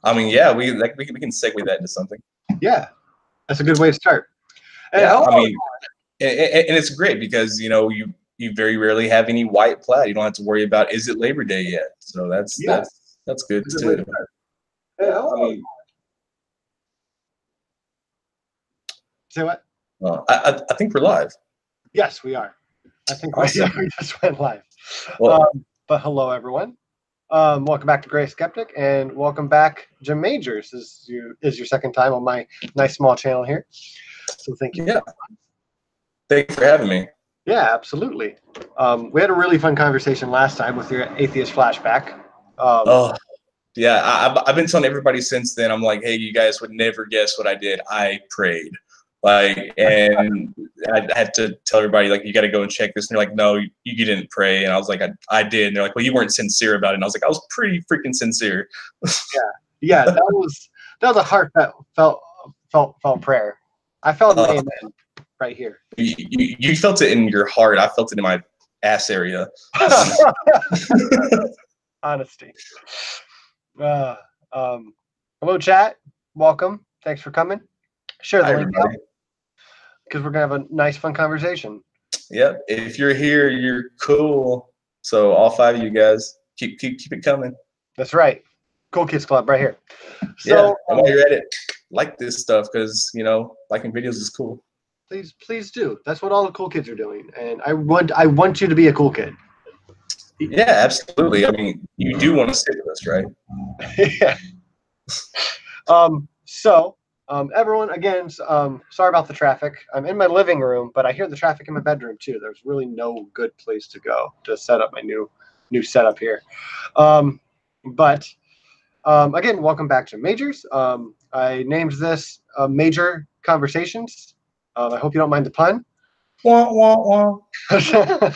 I mean, yeah, we can segue that into something. Yeah, that's a good way to start. Yeah, I mean, and it's great because you very rarely have any white plaid. You don't have to worry about is it Labor Day yet. So that's good too. Yeah, I mean, say what? Well, I think we're live. Yes, we are. I think Awesome. we just went live. Well, but hello, everyone. Welcome back to Skeptic, and welcome back, Jim Majors. This is your second time on my nice small channel here. So thank you. Yeah. Thank you for having me. Yeah, absolutely. We had a really fun conversation last time with your atheist flashback. Yeah, I've been telling everybody since then. I'm like, hey, you guys would never guess what I did. I prayed. And I had to tell everybody, like, you got to go and check this. And they're like, no, you didn't pray. And I was like, I did. And they're like, well, you weren't sincere about it. And I was like, I was pretty freaking sincere. Yeah, that was a heartfelt prayer. I felt an amen right here. You felt it in your heart. I felt it in my ass area. Honesty. Hello, chat. Welcome. Thanks for coming. Share the link out because we're gonna have a nice, fun conversation. Yep. If you're here, you're cool. So all 5 of you guys, keep it coming. That's right. Cool Kids Club right here. So, yeah. And while you're at it, like this stuff because liking videos is cool. Please do. That's what all the cool kids are doing, and I want you to be a cool kid. Yeah, absolutely. I mean, you do want to stay with us, right? Yeah. Everyone, again, sorry about the traffic. I'm in my living room, but I hear the traffic in my bedroom too. There's really no good place to go to set up my new setup here. Again, welcome back to Majors. I named this Major Conversations. I hope you don't mind the pun. Wah, wah, wah.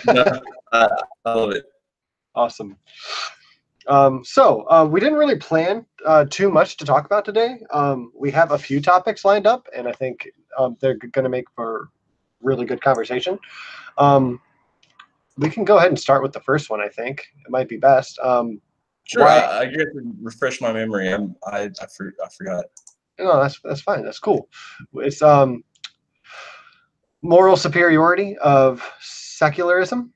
No, I love it. Awesome. We didn't really plan too much to talk about today. We have a few topics lined up, and I think they're going to make for really good conversation. We can go ahead and start with the first one. I think it might be best. Sure. I get to refresh my memory. I forgot. No, that's fine. That's cool. It's moral superiority of secularism.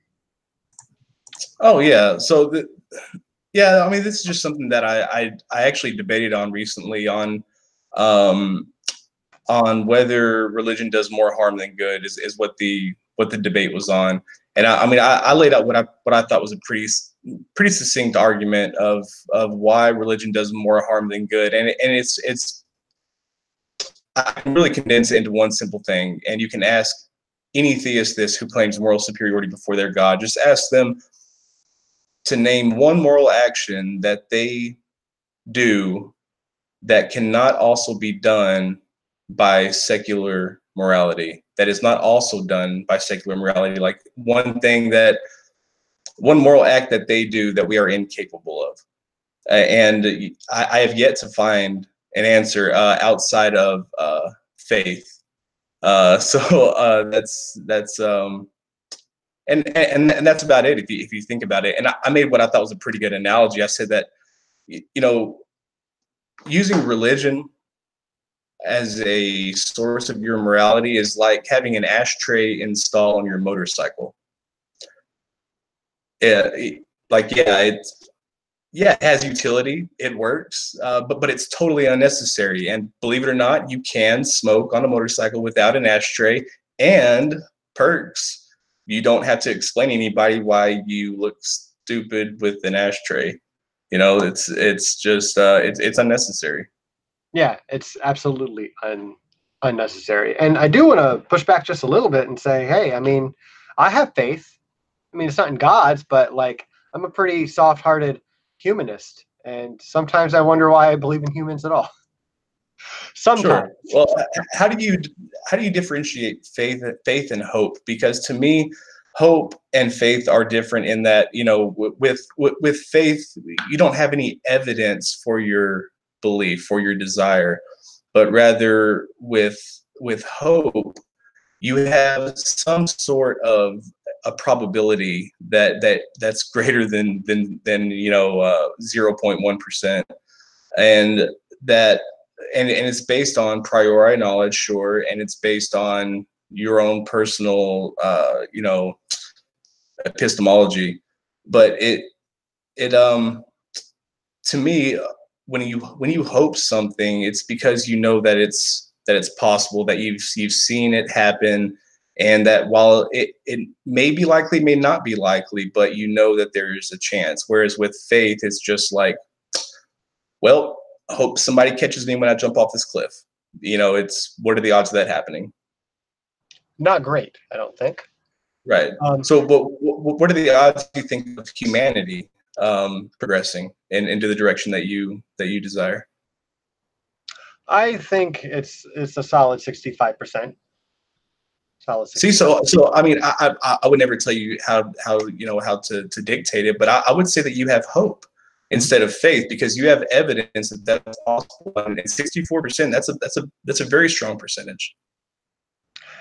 Oh yeah. So yeah, I mean, this is just something that I actually debated on recently on whether religion does more harm than good is what the debate was on. And I laid out what I thought was a pretty succinct argument of why religion does more harm than good. And it's I can really condense it into one simple thing. And you can ask any theist this who claims moral superiority before their God. Just ask them to name one moral action that they do that cannot also be done by secular morality, that is not also done by secular morality. Like one moral act that they do that we are incapable of. And I have yet to find an answer outside of faith. That's and that's about it if you think about it. And I made what I thought was a pretty good analogy. I said that using religion as a source of your morality is like having an ashtray installed on your motorcycle. It has utility, it works, but it's totally unnecessary. And believe it or not, you can smoke on a motorcycle without an ashtray, and perks. You don't have to explain to anybody why you look stupid with an ashtray. It's just it's unnecessary. Yeah, it's absolutely unnecessary. And I do want to push back just a little bit and say, hey, I mean, I have faith. I mean, it's not in God's, but like I'm a pretty soft-hearted humanist, and sometimes I wonder why I believe in humans at all. Sometimes. Sure. Well, how do you differentiate faith and hope? Because to me, hope and faith are different in that with faith you don't have any evidence for your belief, for your desire, but rather with hope you have some sort of a probability that's greater than 0.1%. and that and it's based on priori knowledge, sure, and it's based on your own personal epistemology, but it to me, when you hope something, it's because you know that it's possible, that you've seen it happen, and that while it may be likely, may not be likely, but you know that there's a chance. Whereas with faith, it's just like, well, I hope somebody catches me when I jump off this cliff. It's, what are the odds of that happening? Not great, I don't think. Right. So, what are the odds, you think, of humanity progressing into the direction that you desire? I think it's a solid 65%. Solid See, 65. so I mean, I would never tell you how to dictate it, but I would say that you have hope instead of faith, because you have evidence that that's possible. And 64%, that's a very strong percentage.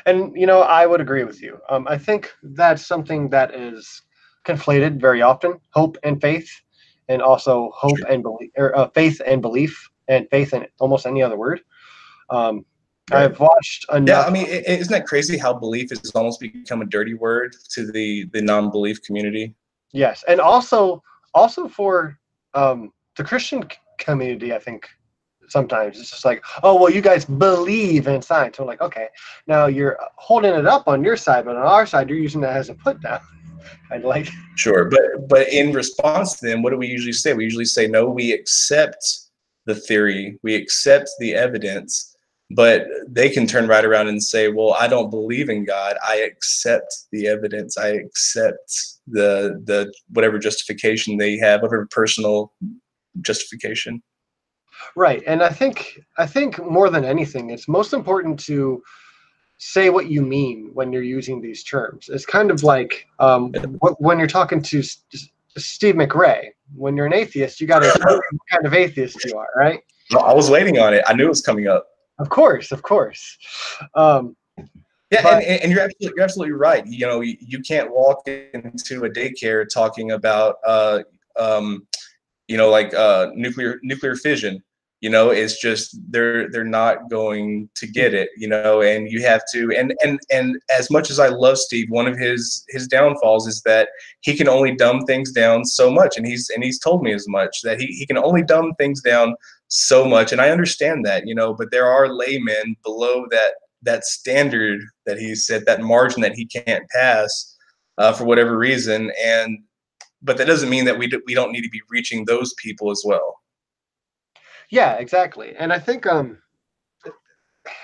And I would agree with you. I think that's something that is conflated very often: hope and faith, and also hope Sure. and belief, or faith and belief, and faith in almost any other word. Um, Right. I've watched Yeah, I enough. mean, isn't that crazy how belief has almost become a dirty word to the non-belief community? Yes, and also for the Christian community, I think sometimes it's just like, oh well, you guys believe in science. So I'm like, okay, now you're holding it up on your side, but on our side, you're using that as a put down. I'd like. Sure, but in response to them, what do we usually say? We usually say, no, we accept the theory, we accept the evidence, but they can turn right around and say, well, I don't believe in God. I accept the evidence. I accept the whatever justification they have, whatever personal justification. Right, and I think more than anything, it's most important to say what you mean when you're using these terms. It's kind of like when you're talking to Steve McRae. When you're an atheist, you got to know what kind of atheist you are, right? I was waiting on it. I knew it was coming up. Of course, of course. Um, Yeah, but and you're absolutely right. You can't walk into a daycare talking about like nuclear fission. It's just they're not going to get it. And you have to, and as much as I love Steve, one of his downfalls is that he can only dumb things down so much, and he's told me as much, that he can only dumb things down so much, and I understand that, but there are laymen below that standard that he set, that margin that he can't pass for whatever reason, but that doesn't mean that we don't need to be reaching those people as well. yeah, exactly. And I think him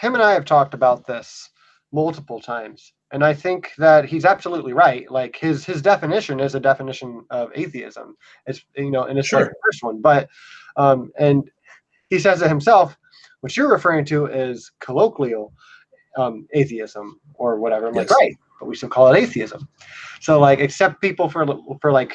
and I have talked about this multiple times, and I think that he's absolutely right. Like his definition is a definition of atheism. It's and it's like Sure. the first one, but and he says it himself. What you're referring to is colloquial atheism or whatever. I'm like, Yes. right, but we still call it atheism. So like, accept people for like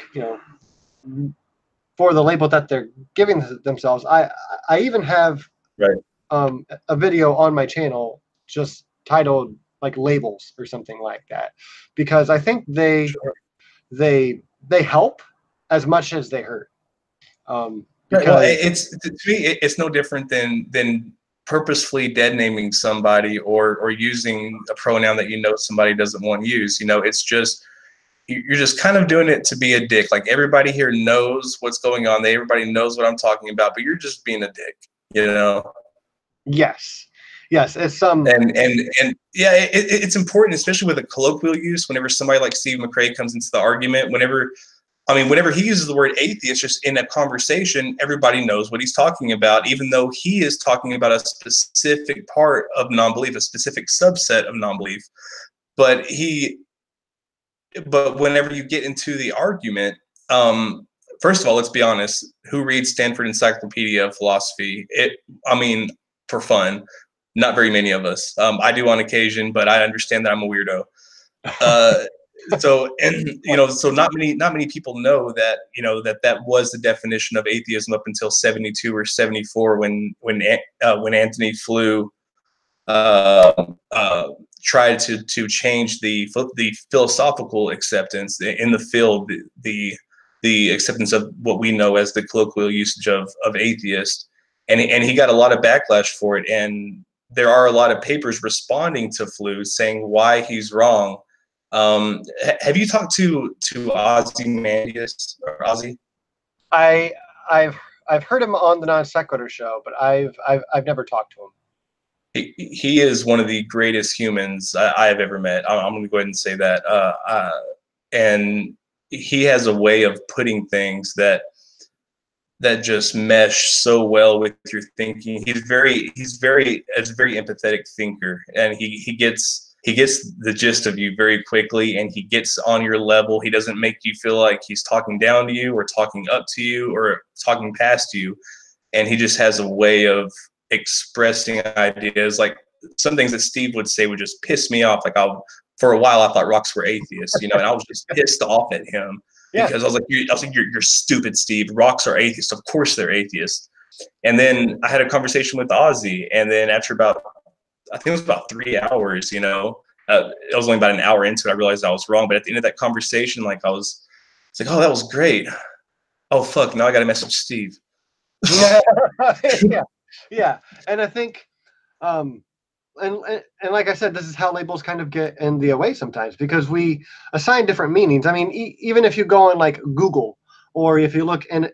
for the label that they're giving themselves. I even have Right. a video on my channel just titled like labels or something like that, because I think Sure. they help as much as they hurt. Right. Well, Because it's, to me, it's no different than purposefully dead naming somebody, or using a pronoun that somebody doesn't want to use. It's just, you're just kind of doing it to be a dick. Like, everybody here knows what's going on. Everybody knows what I'm talking about, but you're just being a dick. yes, it's And yeah, it's important, especially with a colloquial use. Whenever somebody like Steve McRae comes into the argument, whenever he uses the word atheist just in a conversation, everybody knows what he's talking about, even though he is talking about a specific part of non-belief, a specific subset of non-belief. But whenever you get into the argument, first of all, let's be honest, who reads Stanford Encyclopedia of Philosophy? For fun, not very many of us. I do on occasion, but I understand that I'm a weirdo. So not many people know that that was the definition of atheism up until 72 or 74, when Antony Flew tried to change the philosophical acceptance in the field, the acceptance of what we know as the colloquial usage of atheist. and he got a lot of backlash for it. And there are a lot of papers responding to Flu saying why he's wrong. Have you talked to Ozymandias or Ozzy? I I've heard him on the Non Sequitur show, but I've never talked to him. He is one of the greatest humans I have ever met. I'm going to go ahead and say that. And he has a way of putting things that just mesh so well with your thinking. He's a very empathetic thinker, and he gets the gist of you very quickly, and he gets on your level. He doesn't make you feel like he's talking down to you or talking up to you or talking past you. And he just has a way of expressing ideas. Like some things that Steve would say would just piss me off. Like for a while I thought rocks were atheists, and I was just pissed off at him because I was like, you're stupid, Steve. Rocks are atheists. Of course they're atheists. And then I had a conversation with Ozzy, and then after I think it was about 3 hours, it was only about an hour into it, I realized I was wrong. But at the end of that conversation, it's like, oh, that was great. Oh fuck, now I got to message Steve. Yeah. And I think, and like I said, this is how labels kind of get in the way sometimes, because we assign different meanings. I mean, even if you go on like Google, or if you look in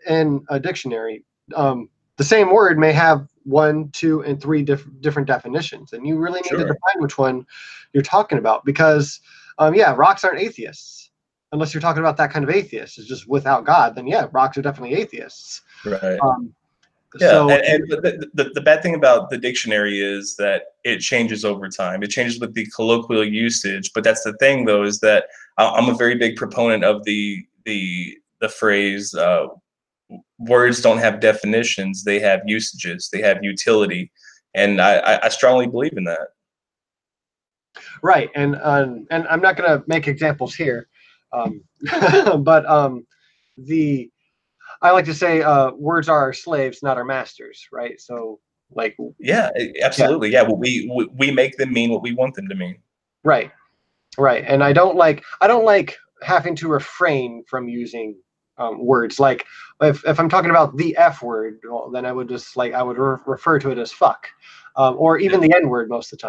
a dictionary, the same word may have 1, 2, and 3 different definitions, and you really need to define which one you're talking about, because rocks aren't atheists unless you're talking about that kind of atheist. It's just without God. Then rocks are definitely atheists. Right. And the bad thing about the dictionary is that it changes over time. It changes with the colloquial usage. But that's the thing, though, is that I'm a very big proponent of the phrase, words don't have definitions, they have usages, they have utility. And I strongly believe in that. Right. And I'm not going to make examples here. But I like to say words are our slaves, not our masters, right? So absolutely. Yeah. Well, we make them mean what we want them to mean. Right. And I don't like having to refrain from using words. Like if I'm talking about the F word, well, then I would just refer to it as fuck, or even the N word most of the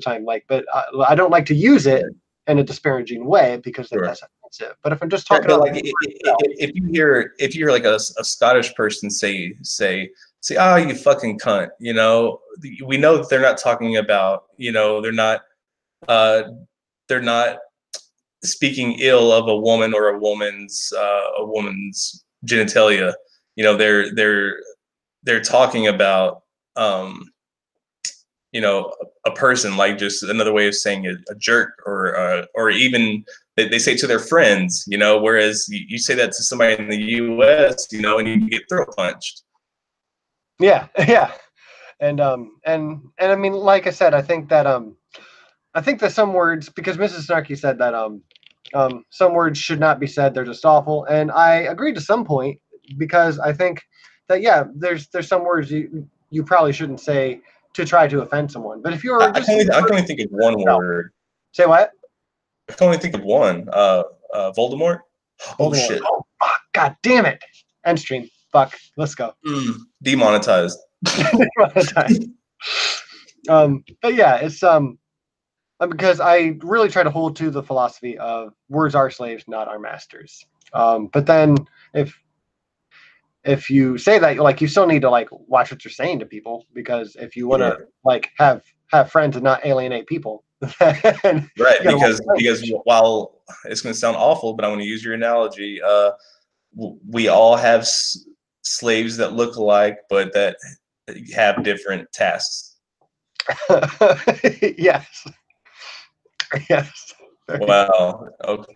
time. But I don't like to use it in a disparaging way, because that's offensive. But if I'm just talking about, if you hear like a Scottish person say, oh, you fucking cunt, we know that they're not talking about, they're not speaking ill of a woman or a woman's genitalia. They're talking about a person, like just another way of saying a jerk, or even they say to their friends, whereas you say that to somebody in the US, and you get throat punched. Yeah. And I mean, like I said, I think that some words, because Mrs. Snarky said that some words should not be said, they're just awful, and I agree to some point, because I think that there's some words you probably shouldn't say to try to offend someone. But if you're I can only think of one word. Say what? I can only think of one. Voldemort. Oh shit. Oh fuck, god damn it. End stream. Fuck. Let's go. Demonetized. Demonetized. But yeah, it's because I really try to hold to the philosophy of words are slaves, not our masters. But then if you say that, you still need to watch what you're saying to people, because if you want to have friends and not alienate people, then right? Because while it's going to sound awful, but I'm going to use your analogy. We all have slaves that look alike, but that have different tasks. Yes. Wow. Okay.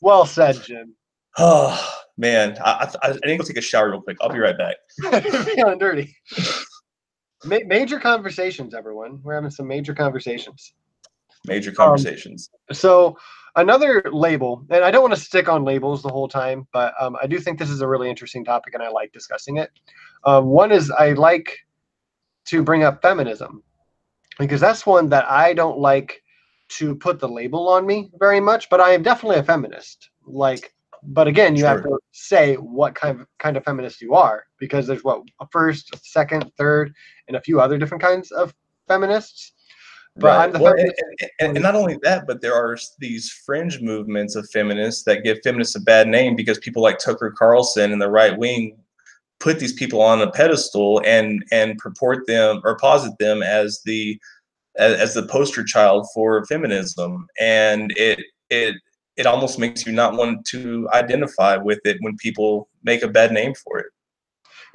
Well said, Jim. Oh man, I need to go take a shower real quick. I'll be right back. Feeling dirty. Major conversations, everyone. We're having some major conversations. Major conversations. So another label, and I don't want to stick on labels the whole time, but I do think this is a really interesting topic, and I like discussing it. One is I like to bring up feminism, because that's one that I don't like to put the label on me very much, but I am definitely a feminist. But again, you have Sure. to say what kind of feminist you are, because there's what, a first, a second, third, and a few other different kinds of feminists. But Right. I'm the Well, feminist. and not only that, but there are these fringe movements of feminists that give feminists a bad name because people like Tucker Carlson and the right wing put these people on a pedestal and purport them or posit them as the poster child for feminism, and it almost makes you not want to identify with it when people make a bad name for it.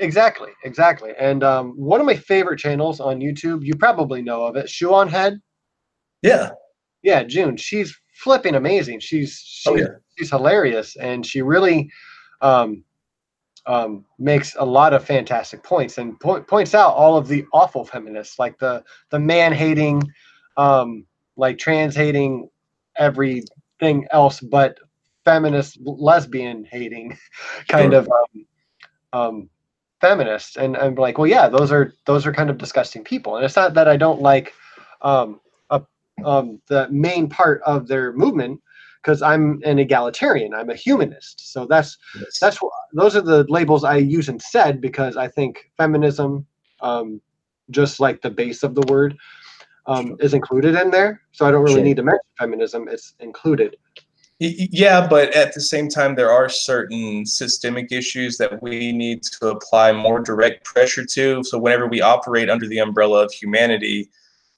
Exactly, exactly. And one of my favorite channels on YouTube, you probably know of it, Shoe on Head. Yeah. Yeah, June. She's flipping amazing. Oh yeah. She's hilarious, and she really um, makes a lot of fantastic points, and points out all of the awful feminists, like the man hating, like trans hating, everything else but feminist lesbian hating kind Sure. of um, feminists. And I'm like, well, yeah, those are kind of disgusting people. And it's not that I don't like um, a, the main part of their movement, because I'm an egalitarian, I'm a humanist. So Yes. those are the labels I use instead, because I think feminism, um, just like the base of the word, Sure. is included in there. So I don't really Sure. need to mention feminism; it's included. Yeah, but at the same time, there are certain systemic issues that we need to apply more direct pressure to. So whenever we operate under the umbrella of humanity,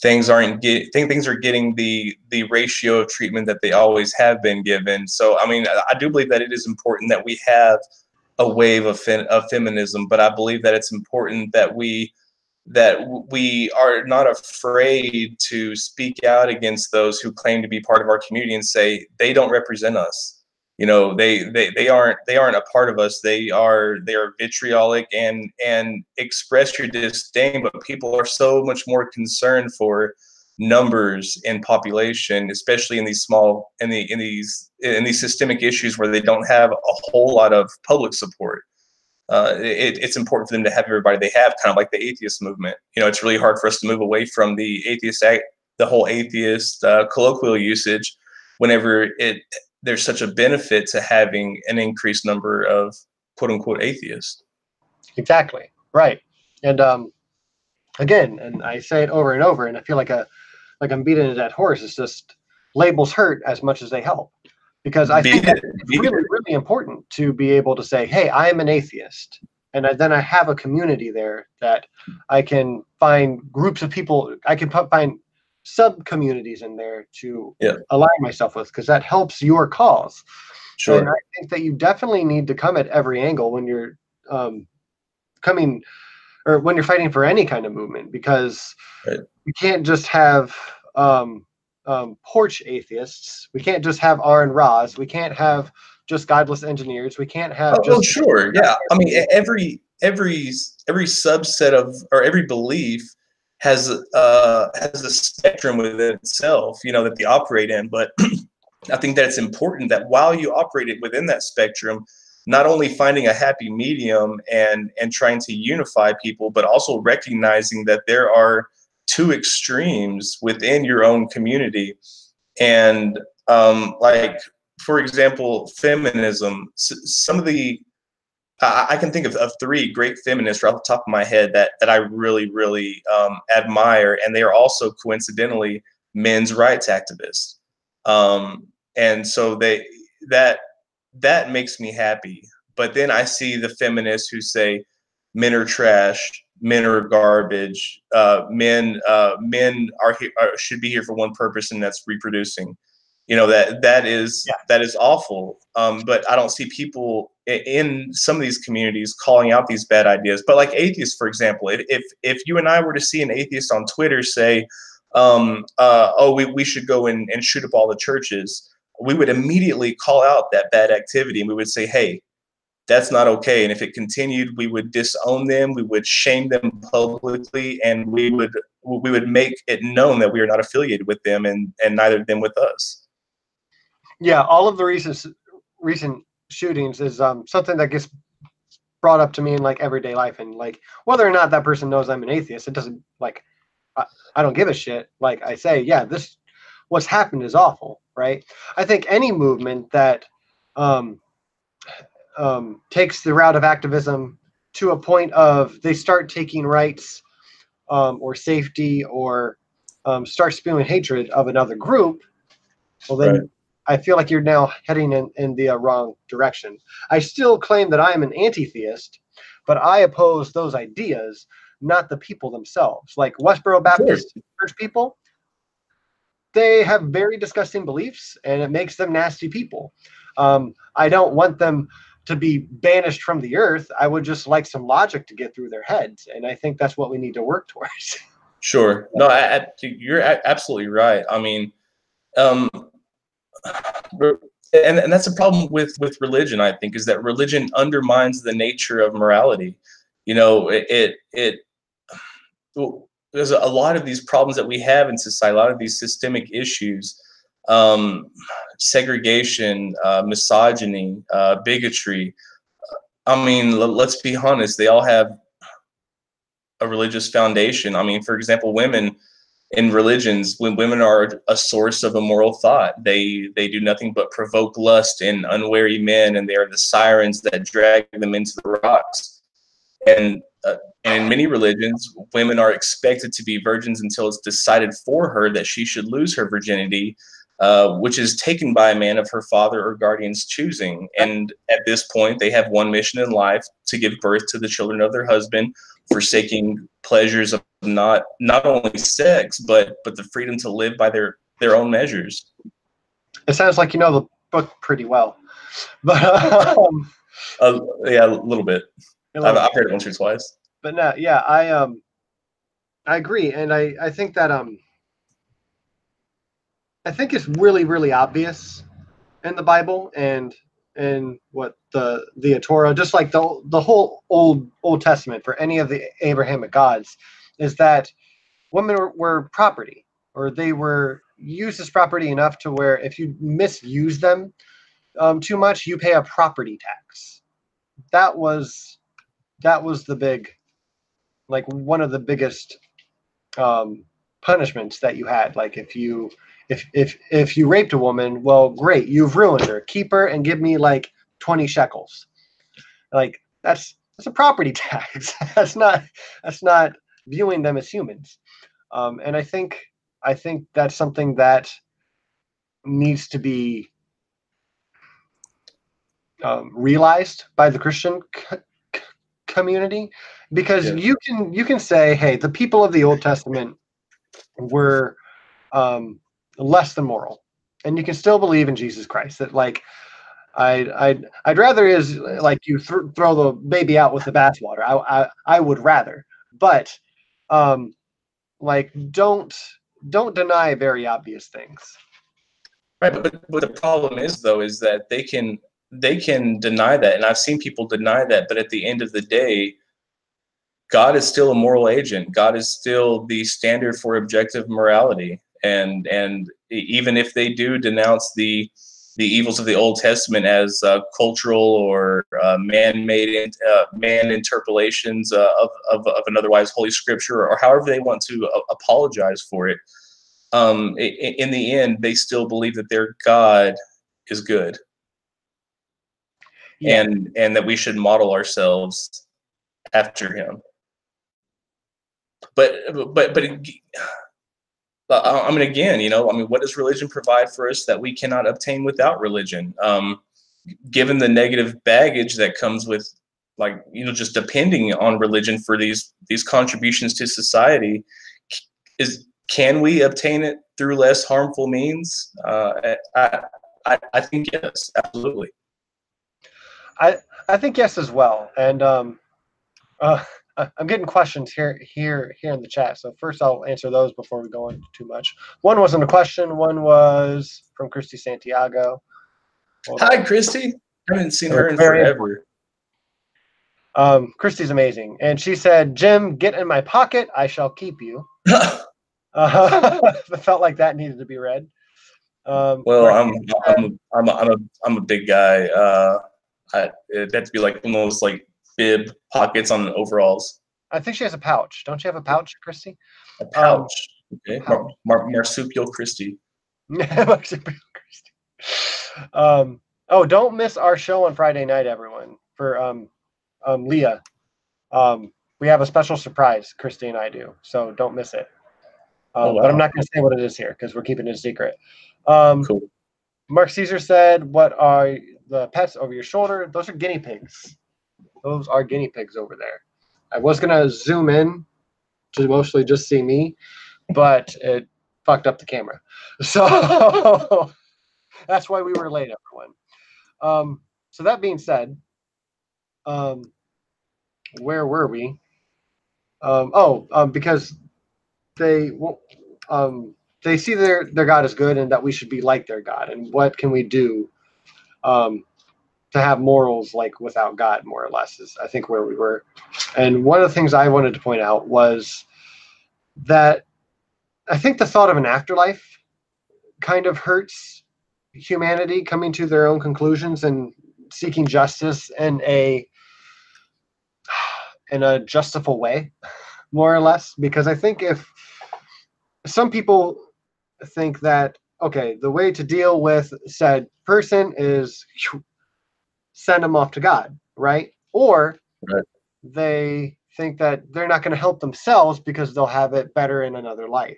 things are getting the ratio of treatment that they always have been given. So I mean, I do believe that it is important that we have a wave of feminism, but I believe that it's important that we are not afraid to speak out against those who claim to be part of our community and say they don't represent us. You know, they aren't a part of us. They are vitriolic and express your disdain, but people are so much more concerned for numbers in population, especially in these small in these systemic issues where they don't have a whole lot of public support. It's important for them to have everybody they have, kind of like the atheist movement. You know, it's really hard for us to move away from the whole atheist colloquial usage, whenever there's such a benefit to having an increased number of quote unquote atheists. Exactly, right. And again, and I say it over and over, and I feel like I'm beating a dead horse. It's just labels hurt as much as they help, because I think Beat that it, it's beat really, it. really important to be able to say, "Hey, I am an atheist," and then I have a community there that I can find groups of people. I can find sub communities in there to Yeah, align myself with, because that helps your cause. And I sure. think that you definitely need to come at every angle when you're um, coming, or when you're fighting for any kind of movement, because Right. we can't just have porch atheists. We can't just have R and Ra's. We can't have just godless engineers. We can't have Oh, just sure. Yeah. I mean, every subset of or every belief has a spectrum within itself, that they operate in. But I think that it's important that while you operate it within that spectrum, not only finding a happy medium and trying to unify people, but also recognizing that there are two extremes within your own community. And like, for example, feminism. Some of the I can think of three great feminists right off the top of my head that I really, really admire, and they are also coincidentally men's rights activists. And so that that makes me happy. But then I see the feminists who say men are trash, men are garbage, men should be here for one purpose, and that's reproducing. yeah, That is awful. But I don't see people in some of these communities calling out these bad ideas. But like atheists, for example, if you and I were to see an atheist on Twitter say, "Oh, we should go and shoot up all the churches," we would immediately call out that bad activity, and we would say, "Hey, that's not okay." And if it continued, we would disown them, we would shame them publicly, and we would make it known that we are not affiliated with them, and neither them with us. yeah. All of the recent shootings is something that gets brought up to me in like everyday life, and like whether or not that person knows I'm an atheist, it doesn't like I, I don't give a shit. Like I say, yeah, this what's happened is awful, right? I think any movement that um, takes the route of activism to a point of they start taking rights or safety or start spewing hatred of another group, well, Right. then I feel like you're now heading in the wrong direction. I still claim that I am an anti-theist, but I oppose those ideas, not the people themselves. Like Westboro Of course. Baptist Church people, they have very disgusting beliefs, and it makes them nasty people. I don't want them to be banished from the earth. I would just like some logic to get through their heads, and I think that's what we need to work towards. Sure. No, you're absolutely right. I mean, um, and that's a problem with religion. I think is that religion undermines the nature of morality. You know, well, there's a lot of these problems that we have in society, a lot of these systemic issues, um, segregation, misogyny, bigotry. I mean, let's be honest, they all have a religious foundation. I mean, for example, women in religions, when women are a source of immoral thought, they do nothing but provoke lust in unwary men, and they are the sirens that drag them into the rocks. And and in many religions, women are expected to be virgins until it's decided for her that she should lose her virginity, which is taken by a man of her father or guardian's choosing. And at this point, they have one mission in life: to give birth to the children of their husband, forsaking pleasures of not only sex but the freedom to live by their own measures. It sounds like you know the book pretty well, but Yeah, a little bit. I've read it once or twice. But no, yeah, I agree, and I think that I think it's really really obvious in the Bible and what the Torah, just like the whole Old Testament for any of the Abrahamic gods, is that women were property, or they were used as property enough to where if you misuse them too much, you pay a property tax. That was the big, like one of the biggest punishments that you had. Like if you raped a woman, well, great, you've ruined her. Keep her and give me like 20 shekels. Like that's a property tax. that's not viewing them as humans. And I think that's something that needs to be realized by the Christian community, because Yeah. you can say, hey, the people of the Old Testament were less than moral, and you can still believe in Jesus Christ. That like I'd rather is like you throw the baby out with the bathwater. I would rather, but like don't deny very obvious things. Right, but the problem is though is that they can deny that, and I've seen people deny that. But at the end of the day, God is still a moral agent. God is still the standard for objective morality, and even if they do denounce the evils of the Old Testament as cultural or man-made man interpolations of an otherwise holy scripture, or however they want to apologize for it, in the end, they still believe that their God is good, Yeah, and that we should model ourselves after Him. But I mean, again, you know, I mean, what does religion provide for us that we cannot obtain without religion? Given the negative baggage that comes with, like, you know, just depending on religion for these contributions to society, can we obtain it through less harmful means? I think yes, absolutely. I think yes as well. And I'm getting questions here in the chat. So first I'll answer those before we go into too much. One wasn't a question. One was from Christy Santiago. Hi, Christy. I haven't seen her in Very forever. Christy's amazing, and she said, "Jim, get in my pocket. I shall keep you." I felt like that needed to be read. Well, I'm a big guy. It'd have to be like one of those like bib pockets on the overalls. I think she has a pouch. Don't you have a pouch, Christy? A pouch. Okay. Marsupial Christy. Marsupial Christy. Oh, don't miss our show on Friday night, everyone. For Leah, we have a special surprise. Christy and I do, so don't miss it. Oh But I'm wow, not going to say what it is here because we're keeping it a secret. Um, cool. Mark Caesar said, "What are the pets over your shoulder? Those are guinea pigs. Those are guinea pigs over there." I was going to zoom in to mostly just see me, but it fucked up the camera. So that's why we were late, everyone. So that being said, um, where were we? Because they they see their God as good and that we should be like their God. And what can we do um, to have morals like without God, more or less, is I think where we were. And one of the things I wanted to point out was that I think the thought of an afterlife kind of hurts humanity coming to their own conclusions and seeking justice in a justifiable way, more or less. Because I think if some people think that, okay, the way to deal with said person is send them off to God, right? Or Right. they think that they're not going to help themselves because they'll have it better in another life.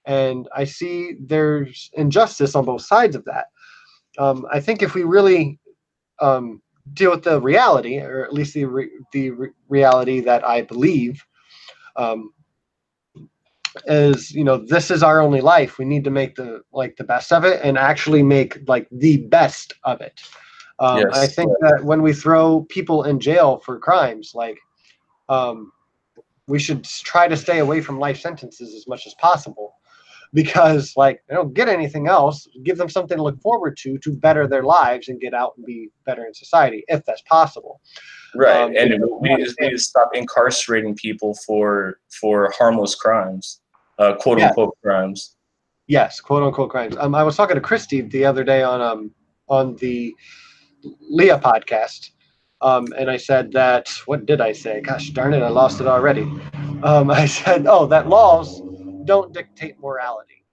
And I see there's injustice on both sides of that. I think if we really deal with the reality, or at least the reality that I believe, um, is, this is our only life. We need to make the best of it and actually make like the best of it. I Yes. think that when we throw people in jail for crimes, um, we should try to stay away from life sentences as much as possible, because they don't get anything else. Give them something to look forward to better their lives and get out and be better in society, if that's possible. Right, and we need to Understand. stop incarcerating people for harmless crimes, quote Yeah, unquote crimes. yes, quote unquote crimes. I was talking to Christy the other day on the Leah podcast, and I said that, what did I say? Gosh darn it, I lost it already. I said, oh, that laws don't dictate morality.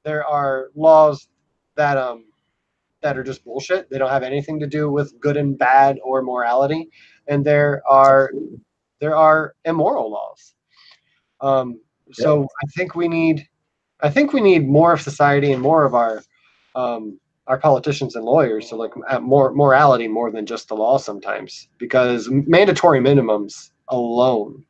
There are laws that that are just bullshit. They don't have anything to do with good and bad or morality, and Absolutely. there are immoral laws. Um, Yeah. so I think we need more of society and more of our politicians and lawyers to look at more morality more than just the law sometimes, because mandatory minimums alone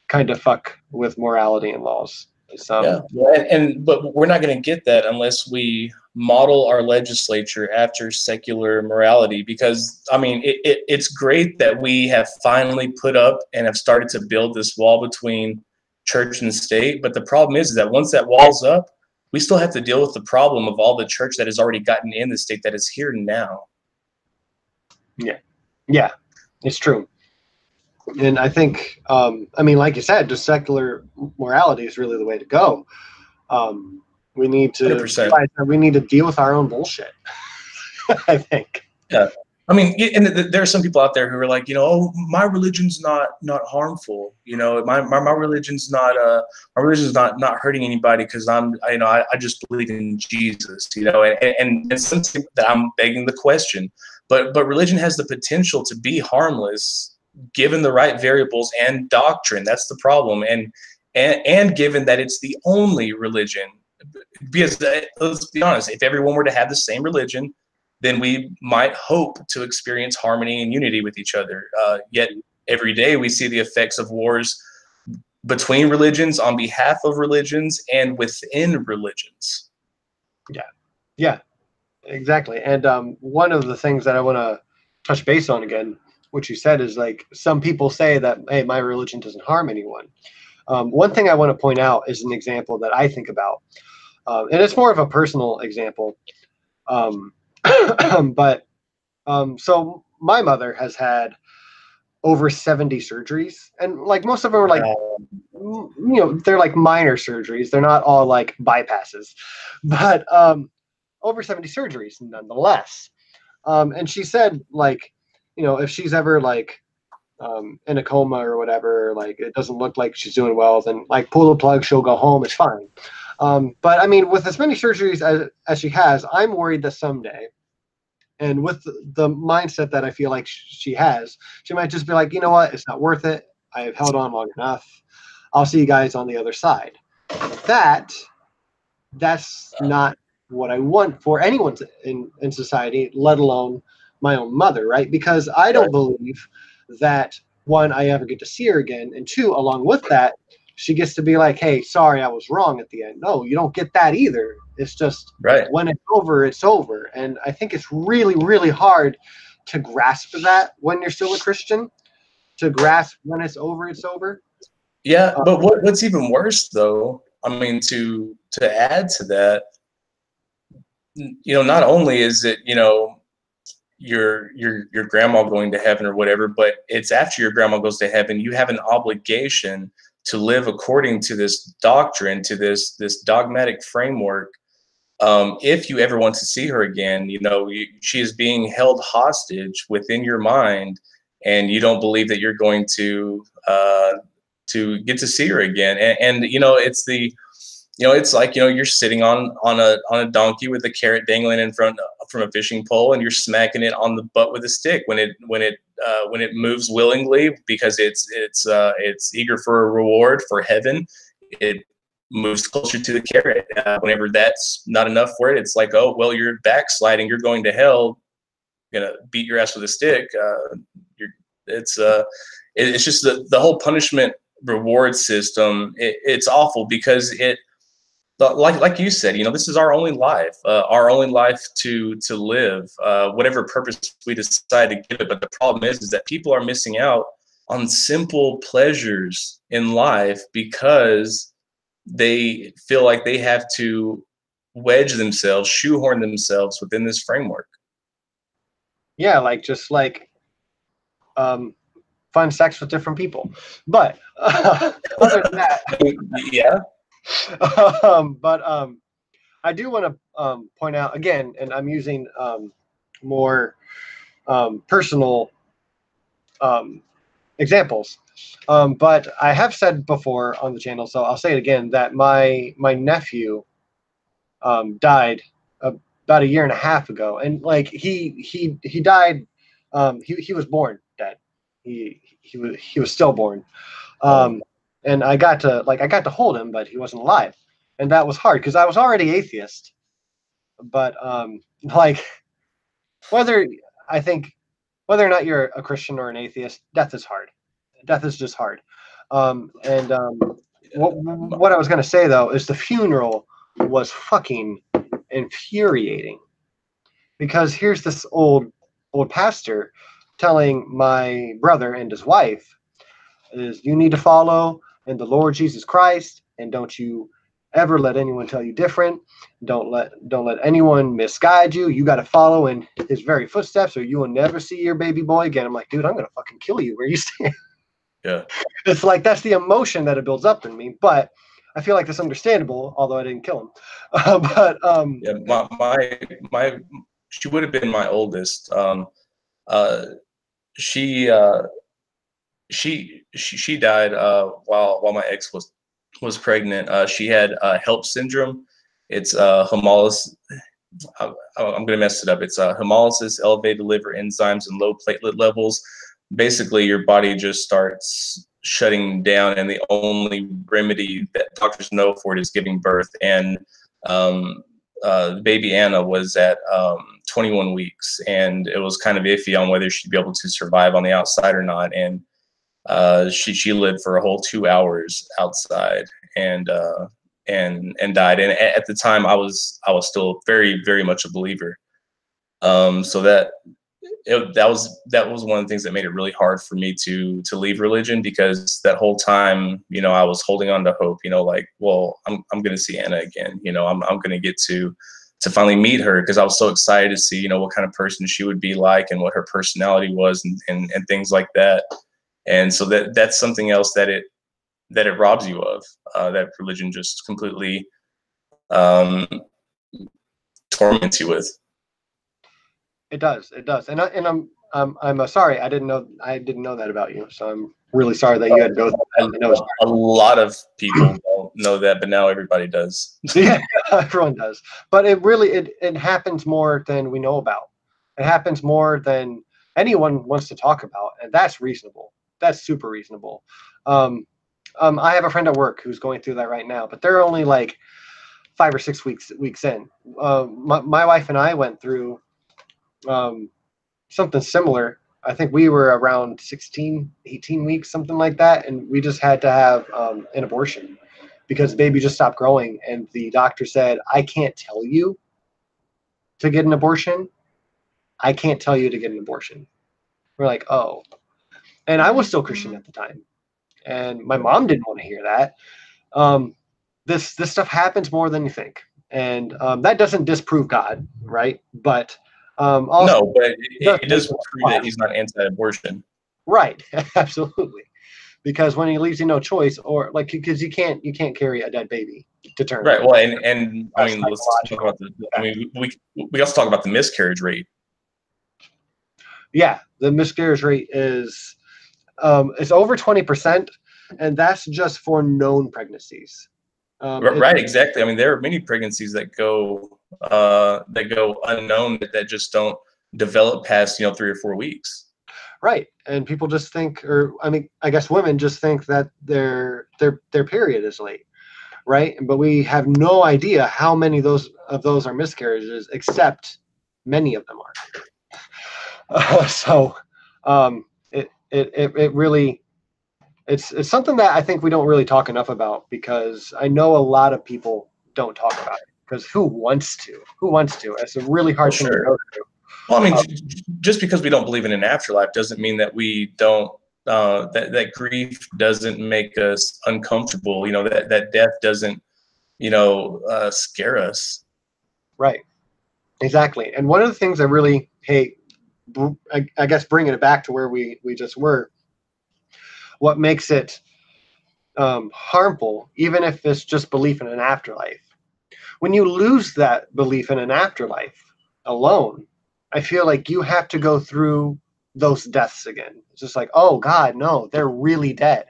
kind of fuck with morality and laws. Yeah, well, and but we're not going to get that unless we model our legislature after secular morality. Because I mean, it's great that we have finally put up and have started to build this wall between church and state. But the problem is that once that wall's up, we still have to deal with the problem of all the church that has already gotten in the state that is here now. Yeah, yeah, it's true. And I think, I mean, like you said, just secular morality is really the way to go. We need to 100%. realize that we need to deal with our own bullshit. I think. Yeah. I mean, and there are some people out there who are like, oh, my religion's not harmful. My religion's not hurting anybody because I just believe in Jesus. And it's something that I'm begging the question. But religion has the potential to be harmless given the right variables and doctrine. That's the problem. And given that it's the only religion, because let's be honest, if everyone were to have the same religion, then we might hope to experience harmony and unity with each other. Yet every day we see the effects of wars between religions, on behalf of religions, and within religions. Yeah, yeah, exactly. And one of the things that I want to touch base on again, what you said, is like some people say that, hey, my religion doesn't harm anyone. One thing I want to point out is an example that I think about, and it's more of a personal example. Um, but so my mother has had over 70 surgeries, and like most of them are like, they're like minor surgeries. They're not all like bypasses, but over 70 surgeries nonetheless. And she said, like, if she's ever like in a coma or whatever, like it doesn't look like she's doing well, then like pull the plug, she'll go home, it's fine. But I mean, with as many surgeries as she has, I'm worried that someday And with the mindset that I feel like she has, she might just be like, you know what, it's not worth it. I have held on long enough. I'll see you guys on the other side. That's not what I want for anyone in society, let alone my own mother, right? Because I don't believe that, one, I ever get to see her again, and two, along with that, she gets to be like, hey, sorry, I was wrong at the end. No, you don't get that either. It's just when it's over, it's over. And I think it's really, really hard to grasp that when you're still a Christian, to grasp when it's over, it's over. Yeah, but what's even worse, though, I mean, to add to that, not only is it, your grandma going to heaven or whatever, but it's after your grandma goes to heaven, you have an obligation to live according to this doctrine, to this dogmatic framework. If you ever want to see her again, she is being held hostage within your mind, and you don't believe that you're going to get to see her again. And it's like, you're sitting on a donkey with a carrot dangling in front from a fishing pole, and you're smacking it on the butt with a stick when it moves willingly because it's eager for a reward for heaven. It moves closer to the carrot. Whenever that's not enough for it, it's like, oh well, you're backsliding. You're going to hell. Gonna beat your ass with a stick. It's just the whole punishment reward system. It's awful because like you said, this is our only life to live, whatever purpose we decide to give it. But the problem is that people are missing out on simple pleasures in life because they feel like they have to shoehorn themselves within this framework. Yeah, fun sex with different people. But other than that, yeah. But I do want to point out again, and I'm using more personal examples. But I have said before on the channel, so I'll say it again, that my nephew died about 1.5 years ago, and like he died. He was born dead. He was stillborn. And I got to hold him, but he wasn't alive, and that was hard because I was already atheist. But whether or not you're a Christian or an atheist, death is hard. Death is just hard. What I was gonna say though is the funeral was fucking infuriating, because here's this old pastor telling my brother and his wife is, you need to follow in the Lord Jesus Christ, and don't you ever let anyone tell you different. Don't let anyone misguide you. You got to follow in his very footsteps, or you will never see your baby boy again. I'm like, dude, I'm gonna fucking kill you where you stand. Yeah, it's like that's the emotion that it builds up in me. But I feel like that's understandable, although I didn't kill him. Yeah, she would have been my oldest. She died while my ex was pregnant. She had HELP syndrome. It's hemolysis. I'm gonna mess it up. It's hemolysis, elevated liver enzymes, and low platelet levels. Basically, your body just starts shutting down, and the only remedy that doctors know for it is giving birth. And baby Anna was at 21 weeks, and it was kind of iffy on whether she'd be able to survive on the outside or not. And she lived for a whole 2 hours outside and died. And at the time, I was still very, very much a believer. So that was one of the things that made it really hard for me to leave religion, because that whole time, I was holding on to hope. Like, well, I'm going to see Anna again. I'm going to get to finally meet her, because I was so excited to see what kind of person she would be like and what her personality was and things like that. And so that's something else that it robs you of, that religion just completely torments you with. It does, and I'm sorry. I didn't know that about you. So I'm really sorry that you had to go through that. A lot of people don't know that, but now everybody does. Yeah, everyone does. But it really it happens more than we know about. It happens more than anyone wants to talk about, and that's reasonable. That's super reasonable. I have a friend at work who's going through that right now, but they're only like 5 or 6 weeks in. My wife and I went through something similar. I think we were around 16, 18 weeks, something like that, and we just had to have an abortion because the baby just stopped growing, and the doctor said, "I can't tell you to get an abortion. I can't tell you to get an abortion." We're like, "Oh," and I was still Christian at the time, and my mom didn't want to hear that. Um, this stuff happens more than you think, and that doesn't disprove God, right? But also No, but does it make does it prove that class. he's not anti-abortion. Right, absolutely. Because when he leaves you no choice, or like because you can't carry a dead baby to term. Right. Well, and I That's mean, let's talk psychological. about I mean, we also talk about the miscarriage rate. Yeah, the miscarriage rate is over 20%, and that's just for known pregnancies. It's Right. Exactly. I mean, there are many pregnancies that go unknown that just don't develop past 3 or 4 weeks. right, and people just think, or I mean, I guess women just think that their period is late, right? But we have no idea how many of those are miscarriages, except many of them are. So it really it's something that I think we don't really talk enough about, because I know a lot of people don't talk about it, because who wants to? Who wants to? It's a really Well, hard thing to sure. go through. Well, I mean, Uh, just because we don't believe in an afterlife doesn't mean that we don't that grief doesn't make us uncomfortable. That death doesn't scare us. right, exactly. And one of the things I really hate, I guess bringing it back to where we just were, what makes it harmful, even if it's just belief in an afterlife. When you lose that belief in an afterlife alone, I feel like you have to go through those deaths again. It's just like, oh God, no, they're really dead.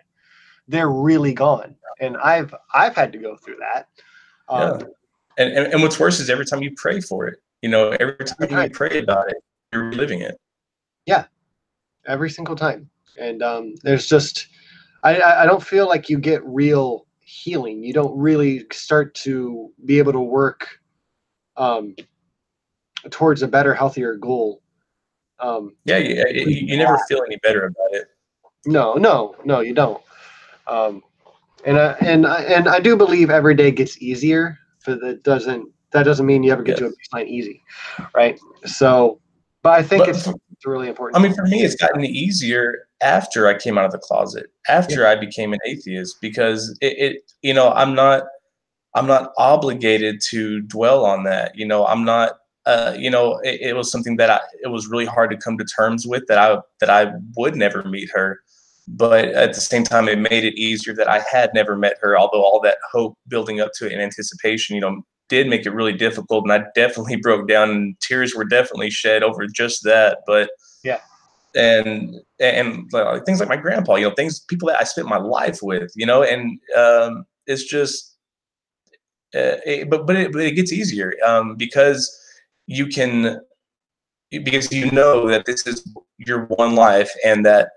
They're really gone. And I've had to go through that. Yeah. Um, And what's worse is every time you pray for it, every every time time. you pray about it, you're reliving it. Yeah, every single time. And there's just I don't feel like you get real healing. You don't really start to be able to work um, towards a better, healthier goal. Yeah, you never feel any better about it. No, no, no, you don't. Um, and I do believe every day gets easier, but that doesn't mean you ever get to a Yes. baseline easy, right? So, but I think But it's a really I important mean, thing. for me, it's gotten easier after I came out of the closet, Yeah, after I became an atheist, because I'm not obligated to dwell on that. I'm not. It was something it was really hard to come to terms with, that I would never meet her, but at the same time, it made it easier that I had never met her. Although all that hope building up to it and anticipation, did make it really difficult, and I definitely broke down, and tears were definitely shed over just that. But yeah, and things like my grandpa, people that I spent my life with, and it's just but it gets easier, because you can because you know that this is your one life, and that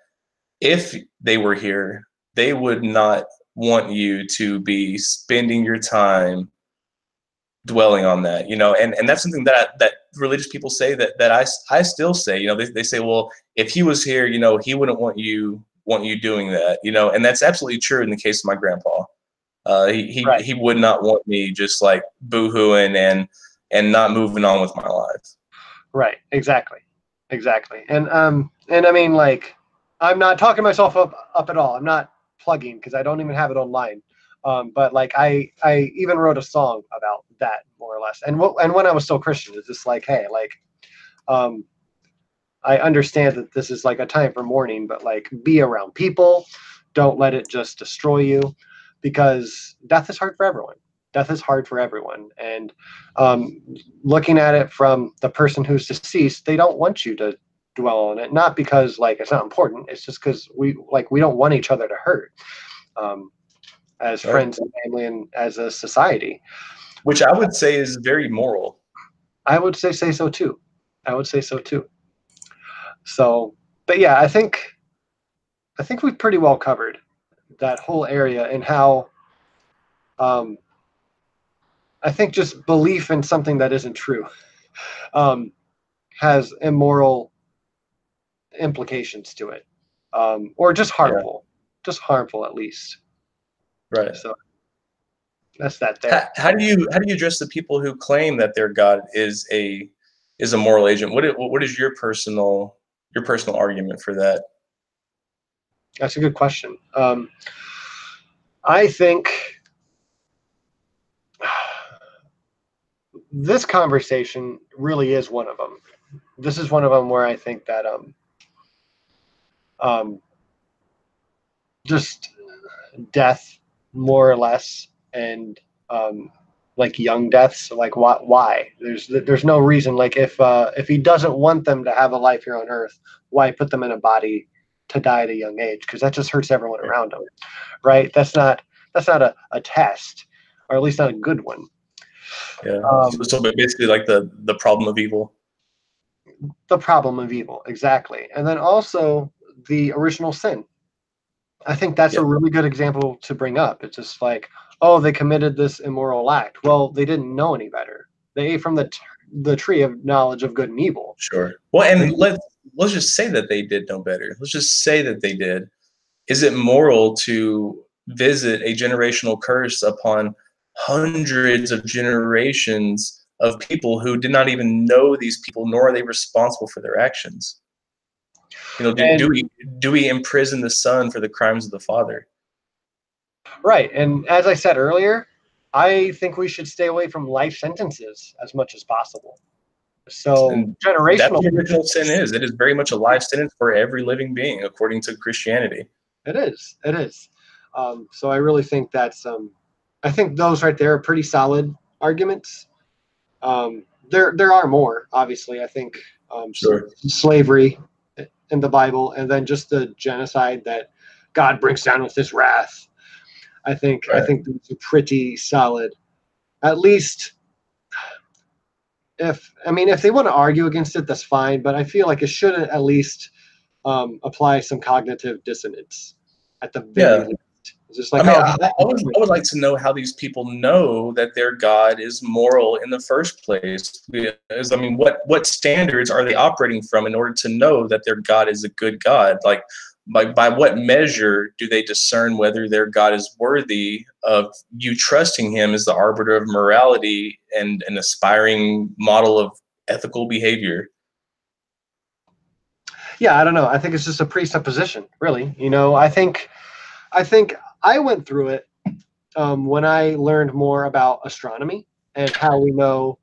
if they were here, they would not want you to be spending your time dwelling on that, and that's something that religious people say, that I still say. They say, well, if he was here, he wouldn't want you doing that, and that's absolutely true in the case of my grandpa. right, He would not want me just like boohooing and not moving on with my life. right, exactly, exactly. And I mean, like, I'm not talking myself up at all. I'm not plugging because I don't even have it online. But like, I even wrote a song about that, more or less. And when I was still Christian, it's just like, hey, like, um, I understand that this is like a time for mourning, but like, be around people. Don't let it just destroy you, because death is hard for everyone. Death is hard for everyone. And um, looking at it from the person who's deceased, they don't want you to dwell on it. Not because like it's not important. It's just because we don't want each other to hurt, um, as Right. friends and family and as a society. Which I would say is very moral. I would say so too. I would say so too. So, but yeah, I think we've pretty well covered that whole area and how um, I think just belief in something that isn't true um, has immoral implications to it, or Yeah, just harmful at least. right. So that's that there. How do you address the people who claim that their God is a moral agent? What is your personal argument for that? That's a good question. I think this conversation really is one of them. This is one of them where I think that um, just death, more or less, and like young deaths. Like why? There's no reason. Like if he doesn't want them to have a life here on Earth, why put them in a body to die at a young age? Because that just hurts everyone around them, right? That's not a test, or at least not a good one. Yeah. So, Um, so basically, like the problem of evil. the problem of evil, exactly, and then also the original sin. I think that's Yeah. a really good example to bring up. It's just like, oh, they committed this immoral act. Well, they didn't know any better. They ate from the tree of knowledge of good and evil. Sure. Well, and let's just say that they did know better. Let's just say that they did. Is it moral to visit a generational curse upon hundreds of generations of people who did not even know these people, nor are they responsible for their actions? Do And we imprison the son for the crimes of the father? right, and as I said earlier, I think we should stay away from life sentences as much as possible. So And that's generational, what original sin is. It is very much a life sentence for every living being, according to Christianity. it is. So I really think I think those right there are pretty solid arguments. There are more, obviously. I think Sure. slavery in the Bible, and then just the genocide that God brings down with His wrath. I Right. think those are pretty solid. At least, if they want to argue against it, that's fine. But I feel like it should at least apply some cognitive dissonance at the very Yeah. least. It's just I like, mean, oh, I would like to know how these people know that their God is moral in the first place. Because, I mean, what standards are they operating from in order to know that their God is a good God? Like, by what measure do they discern whether their God is worthy of you trusting him as the arbiter of morality and an aspiring model of ethical behavior? yeah, I don't know. I think it's just a presupposition, really. I think I went through it when I learned more about astronomy and how we know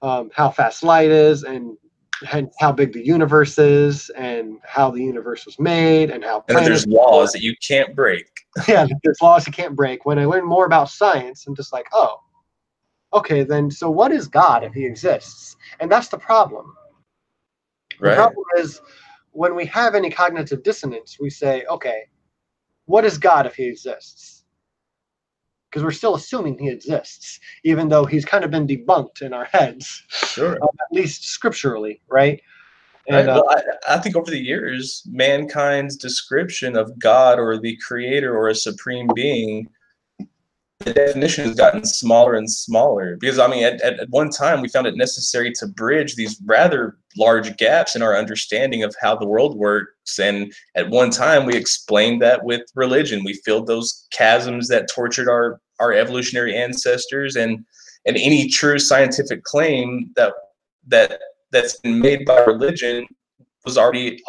how fast light is and how big the universe is and how the universe was made and how And that planets there's laws that you can't break. yeah, there's laws you can't break. When I learned more about science, I'm just like, oh, okay, then so what is God if he exists? And that's the problem. The Right. problem is when we have any cognitive dissonance, we say, okay, what is God if he exists? Because we're still assuming he exists, even though he's kind of been debunked in our heads, Sure. at least scripturally, right? And Right. Well, I think over the years, mankind's description of God or the creator or a supreme being, the definition has gotten smaller and smaller. Because, I mean, at one time, we found it necessary to bridge these rather large gaps in our understanding of how the world works. And at one time, we explained that with religion. We filled those chasms that tortured our evolutionary ancestors. And any true scientific claim that's been made by religion was already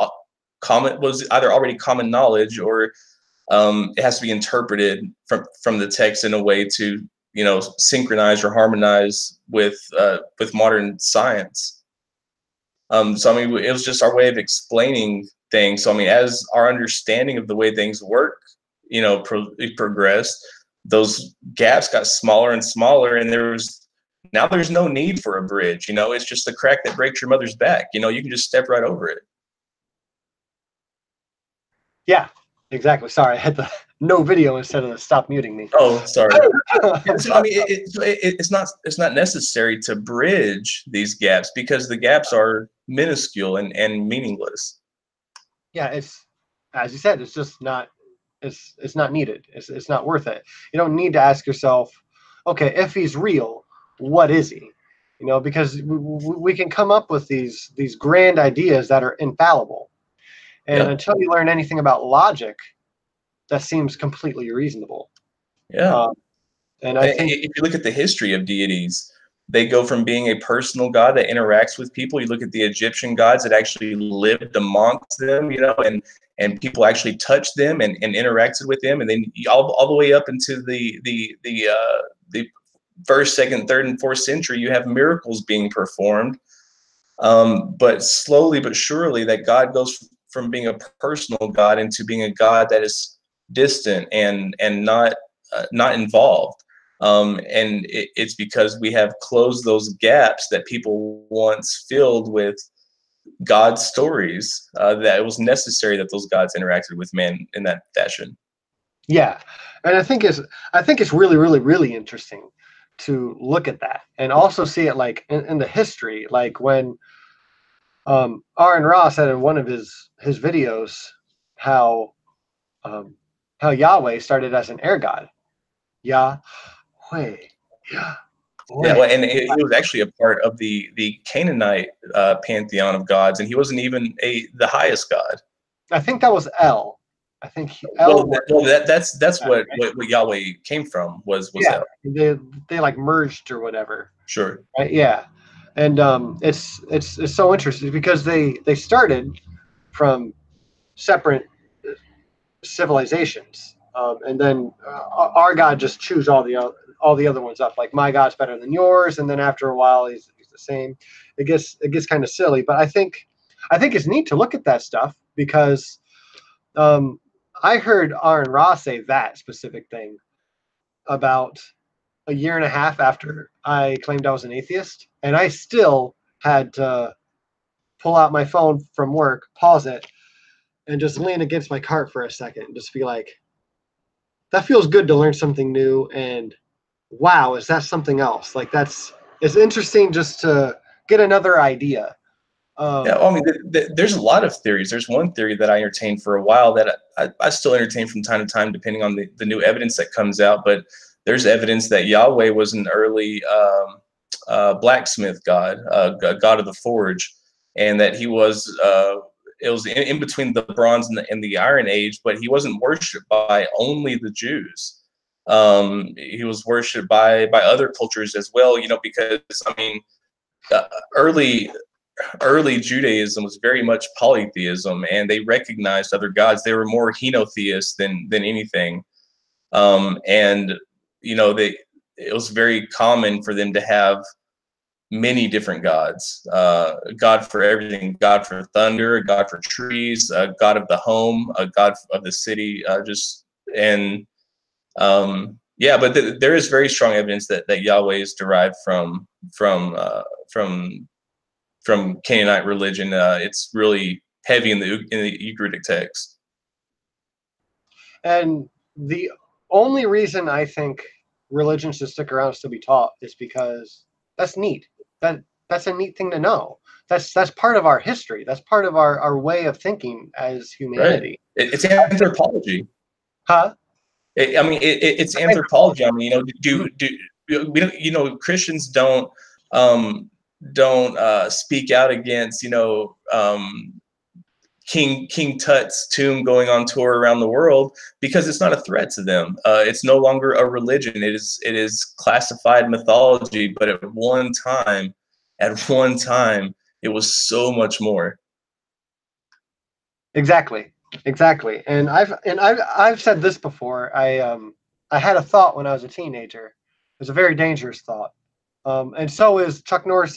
was either already common knowledge or it has to be interpreted from the text in a way to synchronize or harmonize with modern science. So I mean, it was just our way of explaining things. So I mean, as our understanding of the way things work, progressed, those gaps got smaller and smaller, and there's no need for a bridge. It's just the crack that breaks your mother's back. You can just step right over it. yeah, exactly. Sorry, I hit no video instead of the stop muting me. Oh, sorry. So, I mean, it's not necessary to bridge these gaps because the gaps are minuscule and meaningless. Yeah, it's, as you said, it's just not, it's not needed. It's not worth it. You don't need to ask yourself, okay, if he's real, what is he? You know, because we can come up with these grand ideas that are infallible, and Yeah, until you learn anything about logic, that seems completely reasonable. yeah. Um, and I think, If you look at the history of deities, they go from being a personal god that interacts with people. You look at the Egyptian gods that actually lived amongst them, you know, and people actually touched them and interacted with them, and then all the way up into the first, second, third, and fourth century, you have miracles being performed. But slowly but surely, that God goes from being a personal God into being a God that is distant and not involved. And it's because we have closed those gaps that people once filled with God's stories, that it was necessary that those gods interacted with man in that fashion. yeah, and I think it's really, really, really interesting to look at that and also see it like in the history, like when Aaron Ross said in one of his videos how um, how Yahweh started as an air god. Yahweh, Yeah, Yahweh. well, and he was actually a part of the Canaanite pantheon of gods, and he wasn't even the highest god. I think that was El. I think El Well, was that's that, right? what Yahweh came from was Yeah, El. they like merged or whatever, Sure. right? Yeah, and it's so interesting because they started from separate civilizations, and then our God just chews all the other ones up. Like my God's better than yours, and then after a while, he's the same. It gets kind of silly, but I think it's neat to look at that stuff because um, I heard Aaron Ross say that specific thing about a year and a half after I claimed I was an atheist, and I still had to pull out my phone from work, pause it, and just lean against my cart for a second and just be like, that feels good to learn something new. And wow, is that something else? Like it's interesting just to get another idea. Yeah, Um, I mean, there's a lot of theories. There's one theory that I entertained for a while that I still entertain from time to time, depending on the new evidence that comes out. But there's evidence that Yahweh was an early blacksmith god, god of the forge, and that he was it was in between the bronze and the iron age, but he wasn't worshipped by only the Jews. He was worshipped by other cultures as well, you know, because I mean, uh, early early Judaism was very much polytheism, and they recognized other gods. They were more henotheists than anything, and you know it was very common for them to have many different gods. God for everything, God for thunder, a god for trees, a god of the home, a god of the city. Just and yeah, but there is very strong evidence that Yahweh is derived from from Canaanite religion. It's really heavy in the Ugaritic text. and the only reason I think religion should stick around still be taught is because that's neat. That's a neat thing to know. That's part of our history. That's part of our way of thinking as Right. humanity. It's anthropology. Huh? I mean, it's anthropology. I mean, you know, we don't, you know, Christians don't speak out against, you know, King Tut's tomb going on tour around the world because it's not a threat to them. It's no longer a religion. It is classified mythology. But at one time, it was so much more. Exactly. Exactly. And I've said this before. I had a thought when I was a teenager. It was a very dangerous thought. And so is Chuck Norris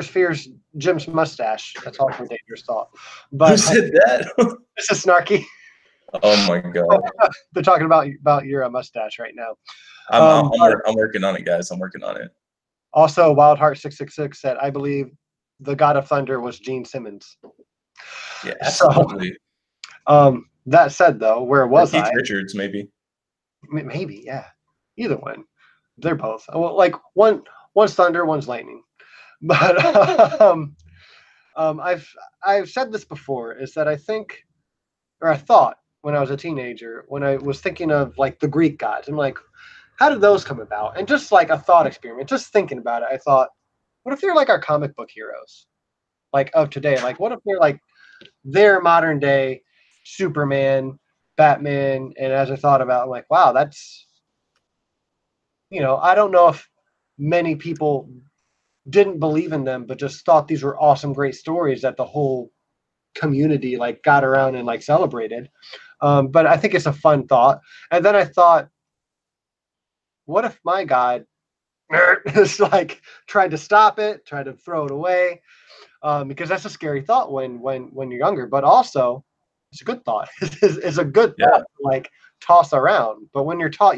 fears Jim's mustache. That's also a dangerous thought. Who But said that? this is snarky. Oh my god! They're talking about your mustache right now. I'm working on it, guys. I'm working on it. Also, Wildheart 666 said, "I believe the God of Thunder was Gene Simmons." Yeah, So, absolutely. um, That said, though, where Or was Keith I? Richards, maybe. Maybe, yeah. Either one. They're both. Well, like one's thunder, one's lightning. But I've said this before, is that I think, or I thought when I was a teenager, when I was thinking of like the Greek gods, I'm like, how did those come about? And just like a thought experiment, just thinking about it, I thought, what if they're like our comic book heroes, like of today? Like, what if they're like their modern day Superman, Batman? And as I thought about it, I'm like, wow, that's, I don't know if many people didn't believe in them, but just thought these were awesome, great stories that the whole community like got around and like celebrated. But I think it's a fun thought. And then I thought, what if my God is like tried to stop it, tried to throw it away? Because that's a scary thought when you're younger. But also, it's a good thought. It's a good thought Yeah. to like toss around. But when you're taught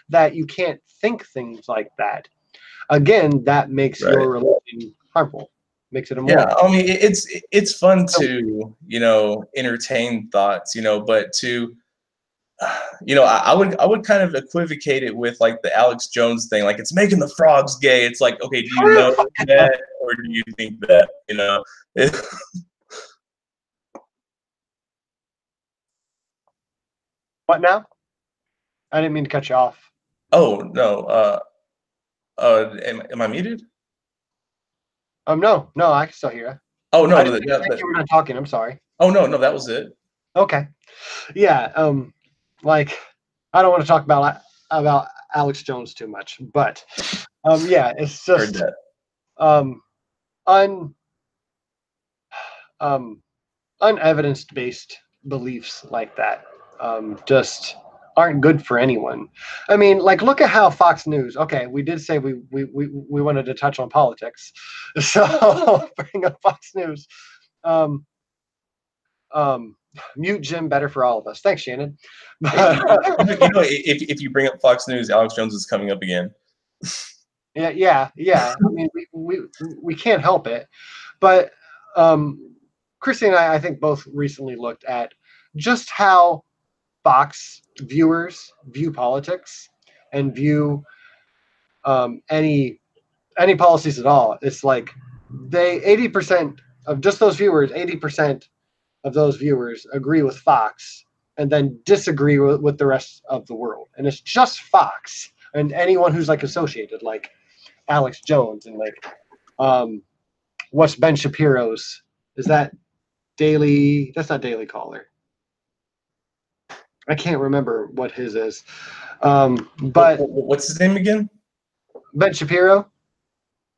that you can't think things like that, again, that makes Right. your religion harmful. Makes it Yeah, immoral. I mean, it's fun to, entertain thoughts, but to, I would kind of equivocate it with like the Alex Jones thing, like it's making the frogs gay. It's like, okay, do you know that, or do you think that, What now? I didn't mean to cut you off. Oh no, am I muted? No, I can still hear you. Oh no, I no, didn't think you were not talking. I'm sorry. oh no, that was it. Okay. Yeah. Like I don't want to talk about Alex Jones too much, but yeah, it's Heard just that. um, un unevidence based beliefs like that just aren't good for anyone. I mean, like look at how Fox News. Okay, we did say we wanted to touch on politics, so bring up Fox News. Um, mute Jim, better for all of us. Thanks, Shannon. If you bring up Fox News, Alex Jones is coming up again. Yeah. I mean, we can't help it, but Christy and I think both recently looked at just how Fox viewers view politics and view any policies at all. It's like 80% of just those viewers, 80% of those viewers agree with Fox and then disagree with the rest of the world. And it's just Fox and anyone who's like associated, like Alex Jones and like what's Ben Shapiro's? Is that Daily? That's not Daily Caller. I can't remember what his is. But What's his name again? Ben Shapiro.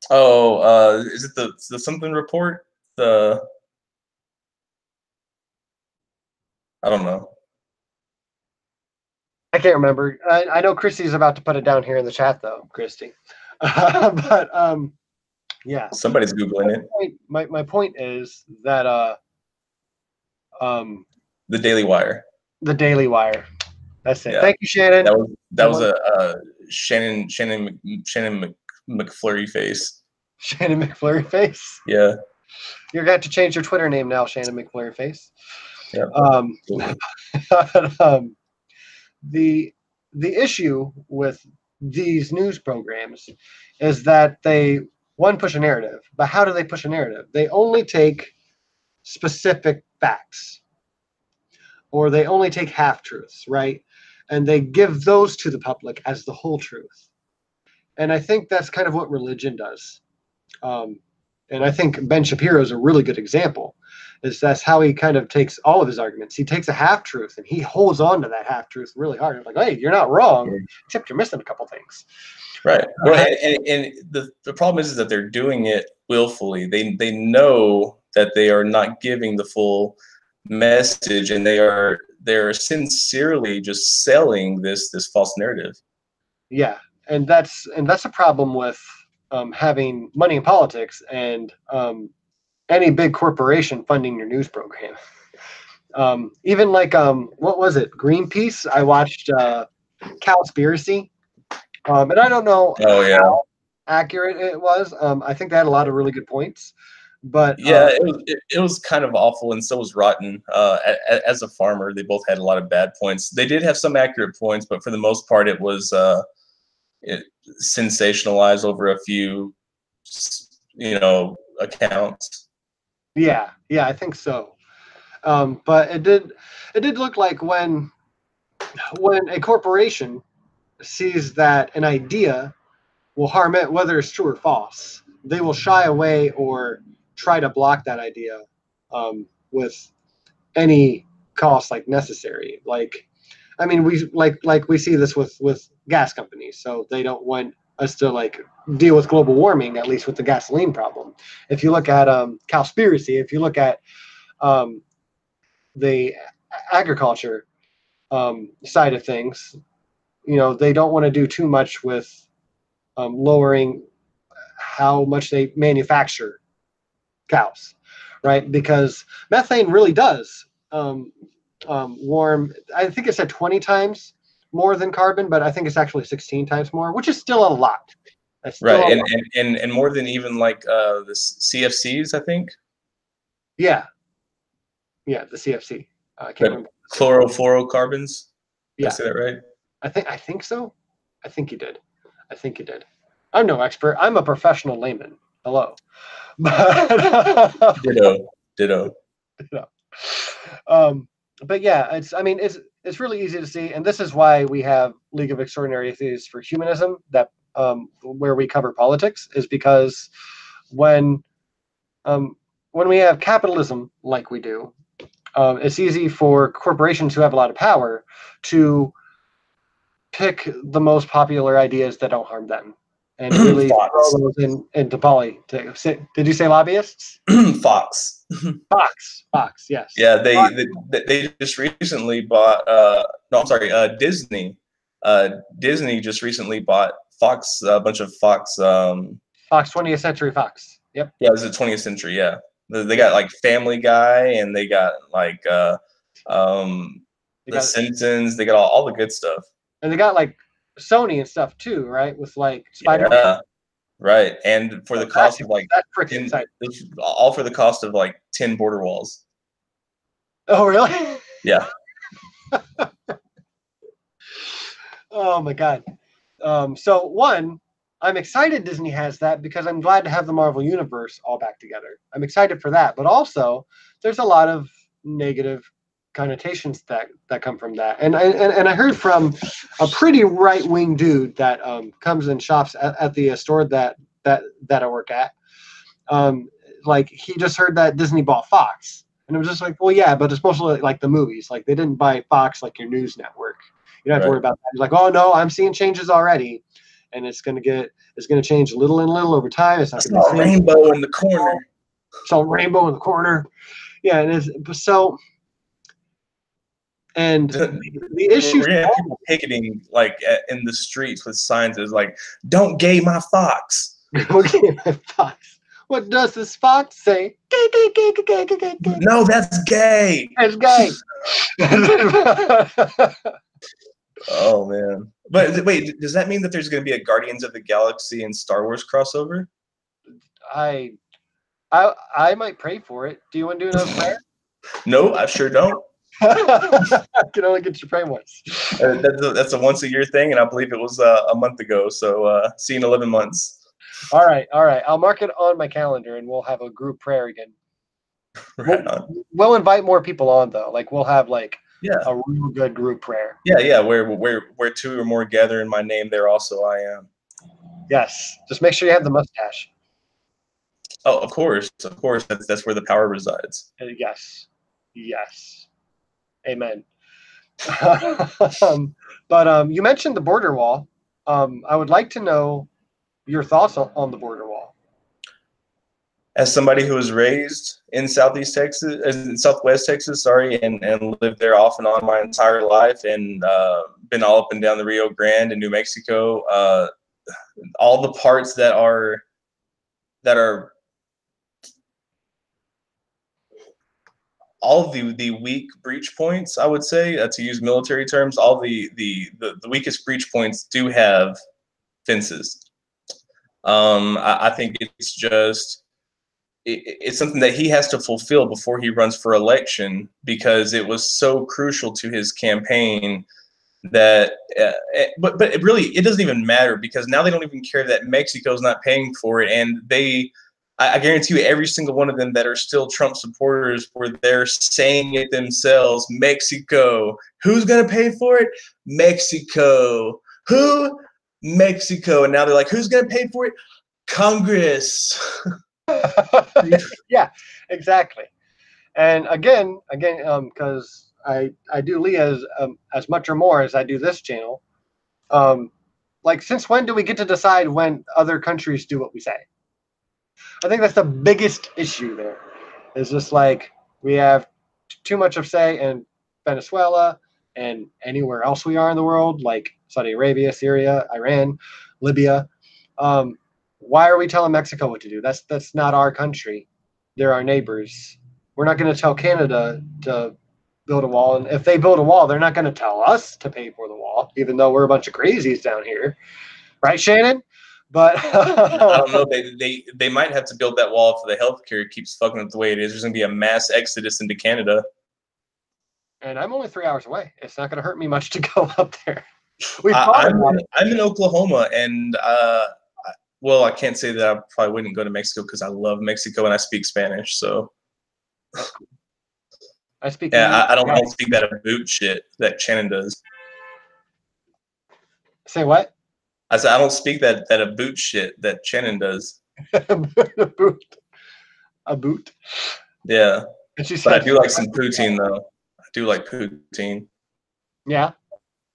Oh, is it the something report? I don't know. I can't remember. I know Christy's about to put it down here in the chat, though, Christy. But yeah. Somebody's Googling it. My point is that The Daily Wire. the Daily Wire. That's it. Yeah. Thank you, Shannon. That was a Shannon McFlurry face. Shannon McFlurry face. Yeah. You're gonna have to change your Twitter name now, Shannon McFlurry face. Yeah. The issue with these news programs is that they push a narrative, but how do they push a narrative? They only take specific facts, or they only take half truths, right? And they give those to the public as the whole truth. And I think that's kind of what religion does. And I think Ben Shapiro is a really good example. Is that's how he kind of takes all of his arguments. He takes a half truth and he holds on to that half truth really hard. Like, hey, you're not wrong, except you're missing a couple things. Right. Well, and the problem is that they're doing it willfully. They know that they are not giving the full message, and they're sincerely just selling this false narrative. Yeah, and that's a problem with having money in politics and any big corporation funding your news program. Even like what was it, Greenpeace? I watched Cowspiracy, and I don't know Oh yeah, how accurate it was. I think they had a lot of really good points, But Yeah, it was kind of awful, and so was rotten. As a farmer, they both had a lot of bad points. They did have some accurate points, but for the most part, it was sensationalized over a few, accounts. yeah, I think so. But it did look like when a corporation sees that an idea will harm it, whether it's true or false, they will shy away or try to block that idea with any cost like necessary. Like, I mean, we see this with gas companies, so they don't want us to like deal with global warming, at least with the gasoline problem. If you look at Cowspiracy, if you look at um, the agriculture side of things, they don't want to do too much with lowering how much they manufacture cows, right? Because methane really does warm. I think it said 20 times more than carbon, but I think it's actually 16 times more, which is still a lot. That's still Right, a and, lot. and more than even like the CFCs, I think. Yeah, the CFC. I can't But remember. chlorofluorocarbons. Did I Yeah, say that right? I think so. I think you did. I think you did. I'm no expert. I'm a professional layman. Hello. But Ditto. Ditto. yeah. Um, but yeah, it's really easy to see, and this is why we have League of Extraordinary Atheists for Humanism, that where we cover politics, is because when um, when we have capitalism like we do, it's easy for corporations who have a lot of power to pick the most popular ideas that don't harm them and really throw Fox. those into politics. Did you say lobbyists? Fox. Fox, yes. Yeah, they just recently bought. No, I'm sorry. Disney. Disney just recently bought Fox, a bunch of Fox. Fox, 20th Century Fox. Yep. Yeah, it was the 20th century. Yeah, they Yeah. got like Family Guy, and they got like They The got Simpsons. They got all the good stuff. and they got like Sony and stuff too, right? With like Spider-Man. Yeah, right. And for the cost of like That's pretty 10, exciting. all for the cost of like 10 border walls. Oh, really? Yeah. Oh my God. So one, I'm excited Disney has that because I'm glad to have the Marvel Universe all back together. I'm excited for that, but also there's a lot of negative connotations that come from that. And I heard from a pretty right wing dude that comes and shops at the store that I work at. Like he just heard that Disney bought Fox, and it was just like, well, yeah, but it's mostly like the movies. Like they didn't buy Fox like your news network. You don't have to worry Right. about that. He's like, oh no, I'm seeing changes already, and it's gonna change little and little over time. It's not It's gonna be a the same. rainbow in the corner. It's all rainbow in the corner. Yeah, and it's so. And the issue. We're gonna have people picketing like in the streets with signs that's like, "Don't gay my fox." Okay, Fox. What does this Fox say? No, that's gay. That's gay. Oh man. But wait, does that mean that there's going to be a Guardians of the Galaxy and Star Wars crossover? I I might pray for it. Do you want to do another prayer? No, I sure don't. I can only get you pray once. That's a once a year thing, and I believe it was a month ago. So see you in 11 months. All right. I'll mark it on my calendar, and we'll have a group prayer again. Right on. We'll invite more people on though. Like we'll have like Yeah. a real good group prayer. Yeah. Where two or more gather in my name, there also I am. Yes. Just make sure you have the mustache. Oh, of course. That's where the power resides. Yes. Amen. But you mentioned the border wall. I would like to know your thoughts on the border wall. As somebody who was raised in Southwest Texas, sorry, and lived there off and on my entire life, and been all up and down the Rio Grande and New Mexico, all the parts that are all of the weak breach points, I would say, to use military terms, all the weakest breach points do have fences. I think it's just it's something that he has to fulfill before he runs for election, because it was so crucial to his campaign that but it really, it doesn't even matter, because now they don't even care that Mexico's not paying for it. And I guarantee you, every single one of them that are still Trump supporters were there saying it themselves: Mexico, who's going to pay for it? Mexico. Who? Mexico. And now they're like, who's going to pay for it? Congress. Yeah, exactly. And again, because I do Lee as much or more as I do this channel. Like, since when do we get to decide when other countries do what we say? I think that's the biggest issue there. Is just like, we have too much of say in Venezuela and anywhere else we are in the world, like Saudi Arabia, Syria, Iran, Libya. Why are we telling Mexico what to do? That's not our country. They're our neighbors. We're not going to tell Canada to build a wall. And if they build a wall, they're not going to tell us to pay for the wall, even though we're a bunch of crazies down here. Right, Shannon? But I don't know. They might have to build that wall for the healthcare. It keeps fucking up the way it is. There's going to be a mass exodus into Canada. And I'm only 3 hours away. It's not going to hurt me much to go up there. I'm in Oklahoma, and well, I can't say that I probably wouldn't go to Mexico, because I love Mexico and I speak Spanish. So I speak. Yeah, I don't speak that boot shit that Shannon does. Say what? I said I don't speak that a boot shit that Shannon does. A boot. Yeah. And she But said, I do like some poutine though. I do like poutine. Yeah.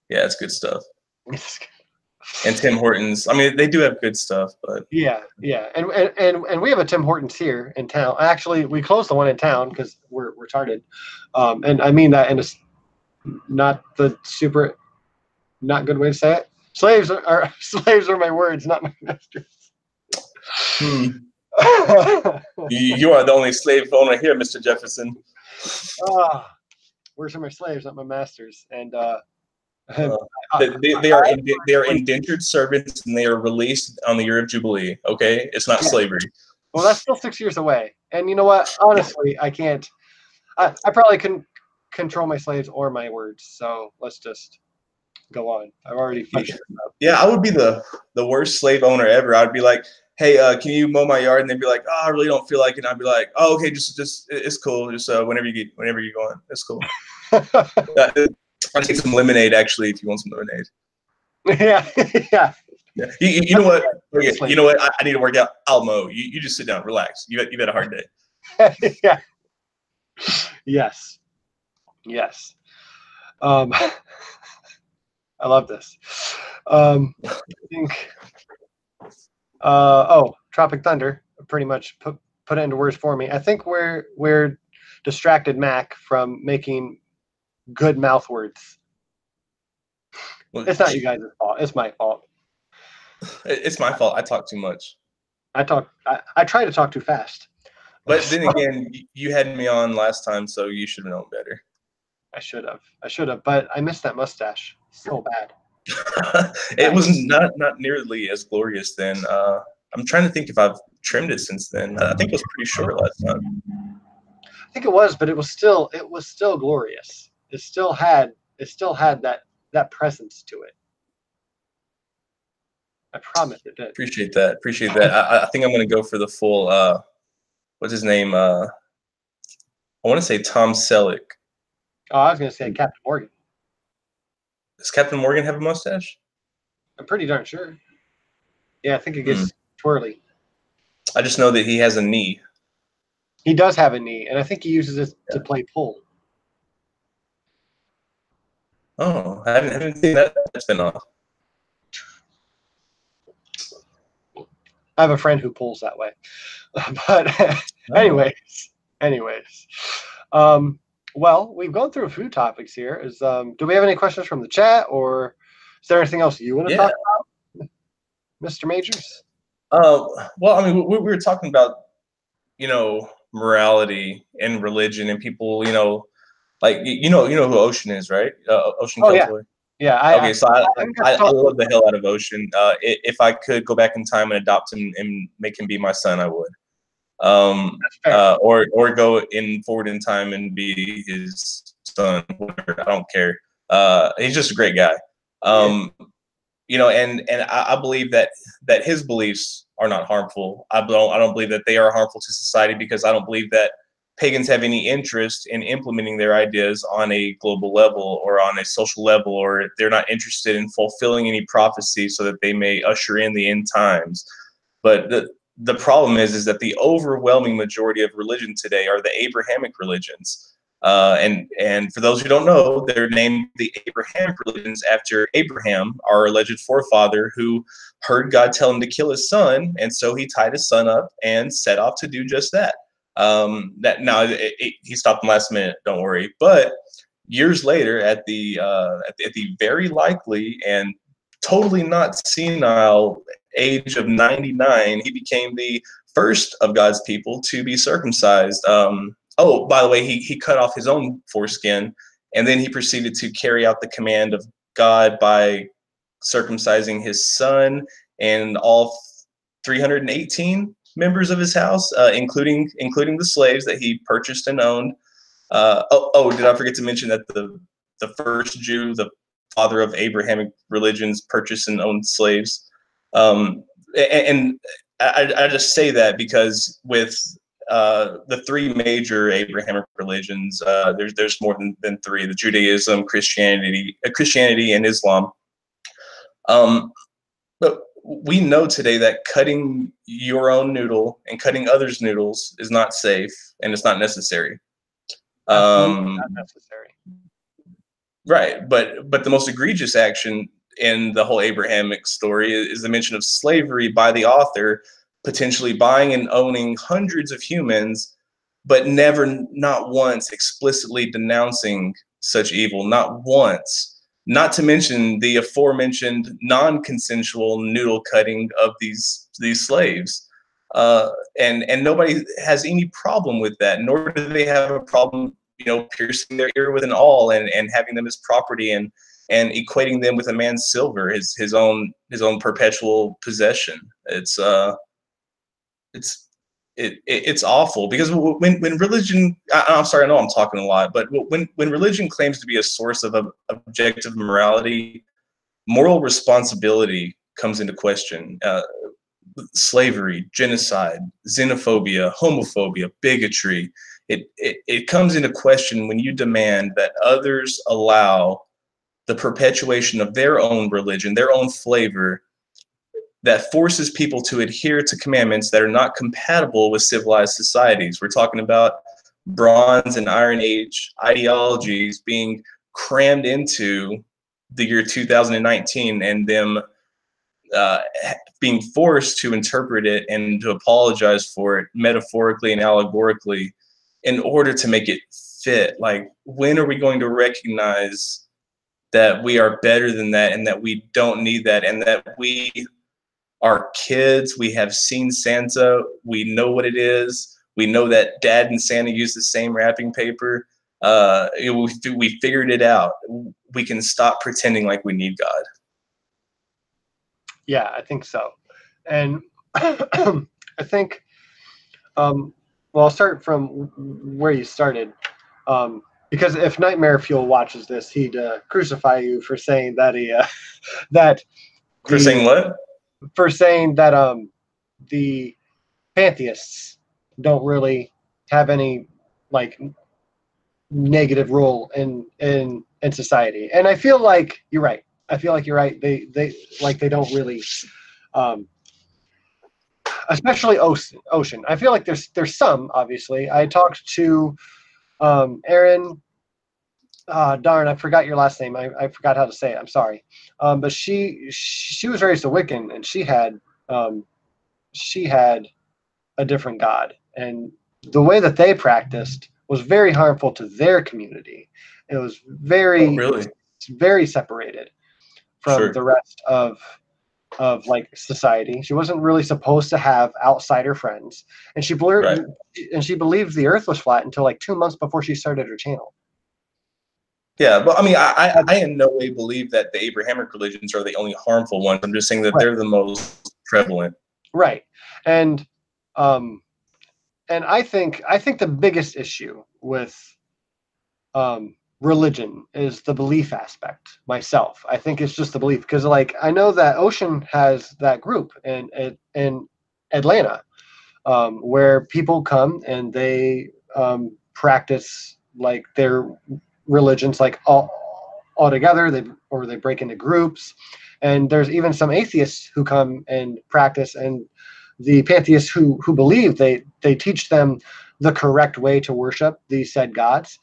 Yeah, it's good stuff. And Tim Hortons. I mean, they do have good stuff, but yeah. And we have a Tim Hortons here in town. Actually, we closed the one in town because we're retarded. And I mean that in a not the super not good way to say it. Slaves are my words, not my masters. You are the only slave owner here, Mr. Jefferson. Words are my slaves, not my masters. And they are indentured servants, and they are released on the year of Jubilee. Okay, it's not slavery. Well, that's still 6 years away. And you know what? Honestly, I can't. I probably couldn't control my slaves or my words. So let's just go on. I've already fucked it up. Yeah, I would be the worst slave owner ever. I'd be like, hey, can you mow my yard? And they'd be like, oh, I really don't feel like it. And I'd be like, oh, okay, just it's cool. Just whenever you're going, it's cool. I'll take some lemonade, actually, if you want some lemonade. Yeah. You know what? Okay, you know what? I need to work out. I'll mow. You just sit down, relax. You've had a hard day. Yeah. Yes. I love this. I think. Tropic Thunder pretty much put it into words for me. I think we're distracted Mac from making good mouth words. Well, it's not you guys' fault. It's my fault. It's my fault. I talk too much. I try to talk too fast. But then again, you had me on last time, so you should have known better. I should have, but I missed that mustache so bad. It was not nearly as glorious then. I'm trying to think if I've trimmed it since then. I think it was pretty short last time. I think it was, but it was still glorious. It still had that presence to it. I promise it did. Appreciate that. I think I'm gonna go for the full what's his name? I want to say Tom Selleck. Oh, I was gonna say Captain Morgan. Does Captain Morgan have a mustache? I'm pretty darn sure. Yeah, I think it gets twirly. I just know that he has a knee. He does have a knee, and I think he uses it to play pool. Oh, I haven't seen that spin-off. I have a friend who pulls that way. But anyways. Well, we've gone through a few topics here. Do we have any questions from the chat, or is there anything else you want to talk about, Mr. Majors? Well, I mean, we were talking about, morality and religion and people, like, you know who Ocean is, right? Ocean Keltoy. Yeah. Okay, so I love the hell out of Ocean. If I could go back in time and adopt him and make him be my son, I would. That's fair. Or go forward in time and be his son. Whatever, I don't care. He's just a great guy. And I believe that his beliefs are not harmful. I don't believe that they are harmful to society, because I don't believe that pagans have any interest in implementing their ideas on a global level or on a social level, or they're not interested in fulfilling any prophecy so that they may usher in the end times. But the problem is that the overwhelming majority of religion today are the Abrahamic religions. And for those who don't know, they're named the Abrahamic religions after Abraham, our alleged forefather, who heard God tell him to kill his son, and so he tied his son up and set off to do just that. He stopped last minute, don't worry. But years later, at the very likely and totally not senile age of 99, he became the first of God's people to be circumcised. Oh, by the way, he cut off his own foreskin, and then he proceeded to carry out the command of God by circumcising his son and all 318 members of his house, including the slaves that he purchased and owned. Did I forget to mention that the first Jew, the father of Abrahamic religions, purchased and owned slaves? And I just say that because with the three major Abrahamic religions, there's more than three: the Judaism, Christianity, and Islam. But we know today that cutting your own noodle and cutting others' noodles is not safe, and it's not necessary. Not necessary. Right, but the most egregious action in the whole Abrahamic story is the mention of slavery by the author, potentially buying and owning hundreds of humans, but not once explicitly denouncing such evil, not once. Not to mention the aforementioned non-consensual noodle cutting of these slaves. And nobody has any problem with that, nor do they have a problem, piercing their ear with an awl and having them as property and equating them with a man's silver, his own perpetual possession. It's awful, because when religion, I'm sorry, I know I'm talking a lot, but when religion claims to be a source of objective morality, moral responsibility comes into question. Slavery, genocide, xenophobia, homophobia, bigotry. It comes into question when you demand that others allow the perpetuation of their own religion, their own flavor, that forces people to adhere to commandments that are not compatible with civilized societies. We're talking about Bronze and Iron Age ideologies being crammed into the year 2019, and them being forced to interpret it and to apologize for it metaphorically and allegorically in order to make it fit. Like, when are we going to recognize that we are better than that, and that we don't need that, and that we are kids? We have seen Santa. We know what it is. We know that Dad and Santa use the same wrapping paper. We figured it out. We can stop pretending like we need God. Yeah, I think so. And I think, well, I'll start from where you started. Because if Nightmare Fuel watches this, he'd crucify you for saying that Saying what? For saying that the pantheists don't really have any negative role in society. And I feel like you're right. They don't really, especially Ocean. I feel like there's some, obviously. I talked to Aaron. Darn, I forgot your last name. I forgot how to say it. I'm sorry. But she was raised a Wiccan, and she had a different god, and the way that they practiced was very harmful to their community. It was very separated from the rest of society. She wasn't really supposed to have outsider friends, and she believed the Earth was flat until 2 months before she started her channel. Yeah, but I mean, I in no way believe that the Abrahamic religions are the only harmful ones. I'm just saying that they're the most prevalent. Right. And and I think the biggest issue with religion is the belief aspect. Myself, I think it's just the belief, because like I know that Ocean has that group in Atlanta, where people come and they practice like their religions, like all together. They break into groups, and there's even some atheists who come and practice, and the pantheists who believe, they teach them the correct way to worship these said gods.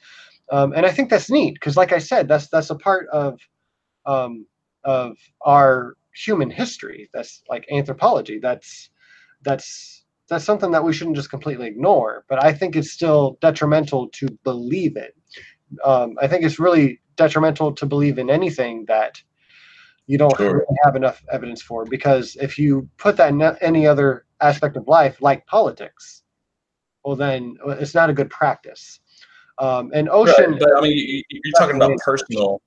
And I think that's neat, because like I said, that's a part um, of our human history. That's like anthropology. That's something that we shouldn't just completely ignore. But I think it's still detrimental to believe it. I think it's really detrimental to believe in anything that you don't Sure. really have enough evidence for. Because if you put that in any other aspect of life, like politics, well, then it's not a good practice. And Right, Ocean but I mean, you're talking definitely about personal.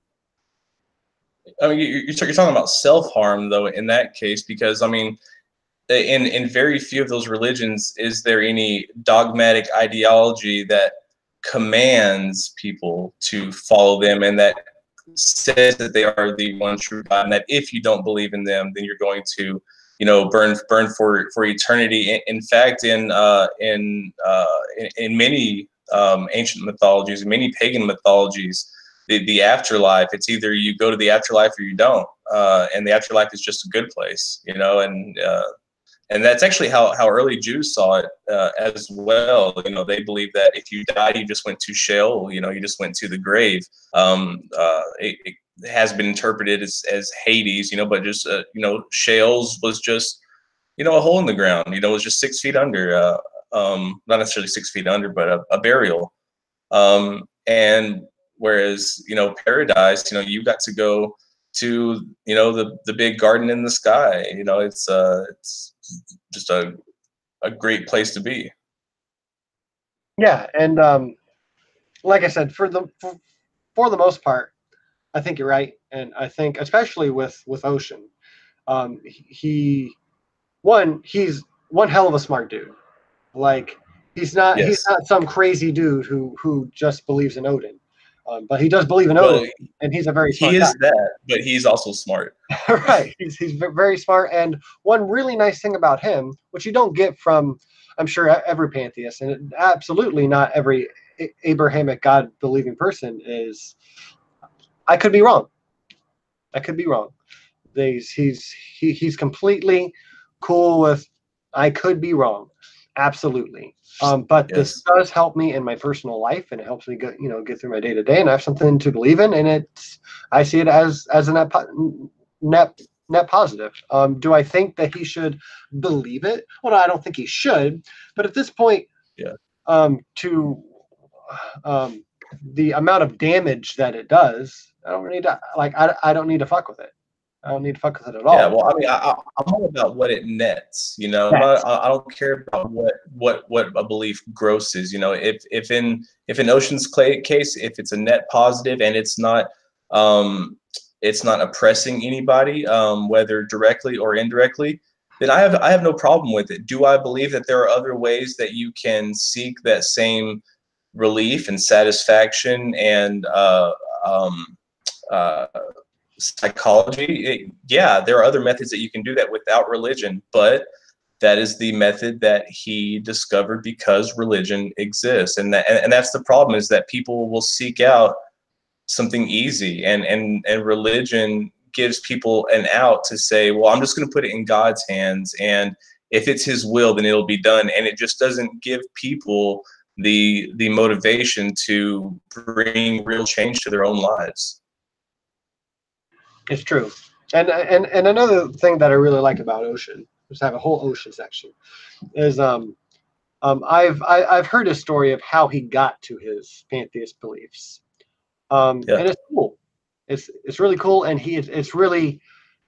I mean, you're talking about self harm though in that case, because I mean, in very few of those religions is there any dogmatic ideology that commands people to follow them, and that says that they are the one true God, and that if you don't believe in them, then you're going to, burn for eternity. In fact, in many ancient mythologies, and many pagan mythologies, the afterlife, it's either you go to the afterlife or you don't, and the afterlife is just a good place, and that's actually how early Jews saw it as well. They believed that if you died, you just went to Sheol. You just went to the grave. It has been interpreted as Hades. But just Sheol's was just a hole in the ground. It was just 6 feet under. Not necessarily 6 feet under, but a burial. And whereas paradise, you got to go to the big garden in the sky. It's just a great place to be. Yeah, and like I said, for the most part, I think you're right, and I think especially with Ocean, he's one hell of a smart dude. Like he's Yes. not some crazy dude who just believes in Odin, but he does believe in Odin, Well, and he's a very he smart guy. is that, but he's also smart. Right, he's very smart, and one really nice thing about him, which you don't get from, I'm sure, every pantheist, and absolutely not every Abrahamic God believing person, is I could be wrong. I could be wrong. He's completely cool with I could be wrong. Absolutely. But this Yes. does help me in my personal life, and it helps me get through my day to day, and I have something to believe in, and I see it as a net net positive. Do I think that he should believe it? Well, no, I don't think he should. But at this point, Yeah. to um, the amount of damage that it does, I don't need to I don't need to fuck with it. I don't need to fuck with it at Yeah. all. Well, I mean, I'm all about what it nets. That's I don't care about what a belief grosses. If in Ocean's case, if it's a net positive and it's not oppressing anybody, whether directly or indirectly, then I have no problem with it. Do I believe that there are other ways that you can seek that same relief and satisfaction and um, uh, psychology? Yeah, there are other methods that you can do that without religion, but that is the method that he discovered because religion exists, and that's the problem, is that people will seek out something easy, and religion gives people an out to say, well, I'm just going to put it in God's hands, and if it's his will, then it'll be done. And it just doesn't give people the motivation to bring real change to their own lives. it's true. And another thing that I really like about Ocean, just have a whole Ocean section, is I've heard a story of how he got to his pantheist beliefs. Yeah. And it's cool. It's really cool, and it's really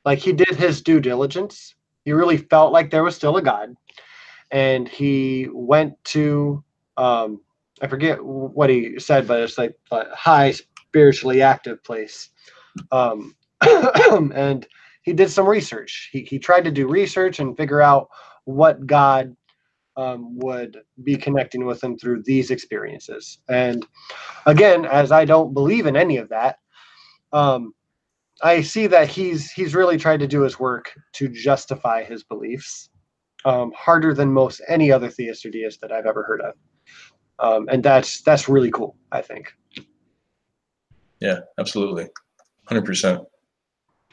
like he did his due diligence. He really felt like there was still a God, and he went to I forget what he said, but it's like a high spiritually active place. Um, and he did some research. He tried to do research and figure out what God would be connecting with him through these experiences. And again, as I don't believe in any of that, I see that he's really tried to do his work to justify his beliefs, harder than most any other theist or deist that I've ever heard of. And that's really cool, I think. Yeah, absolutely. 100%.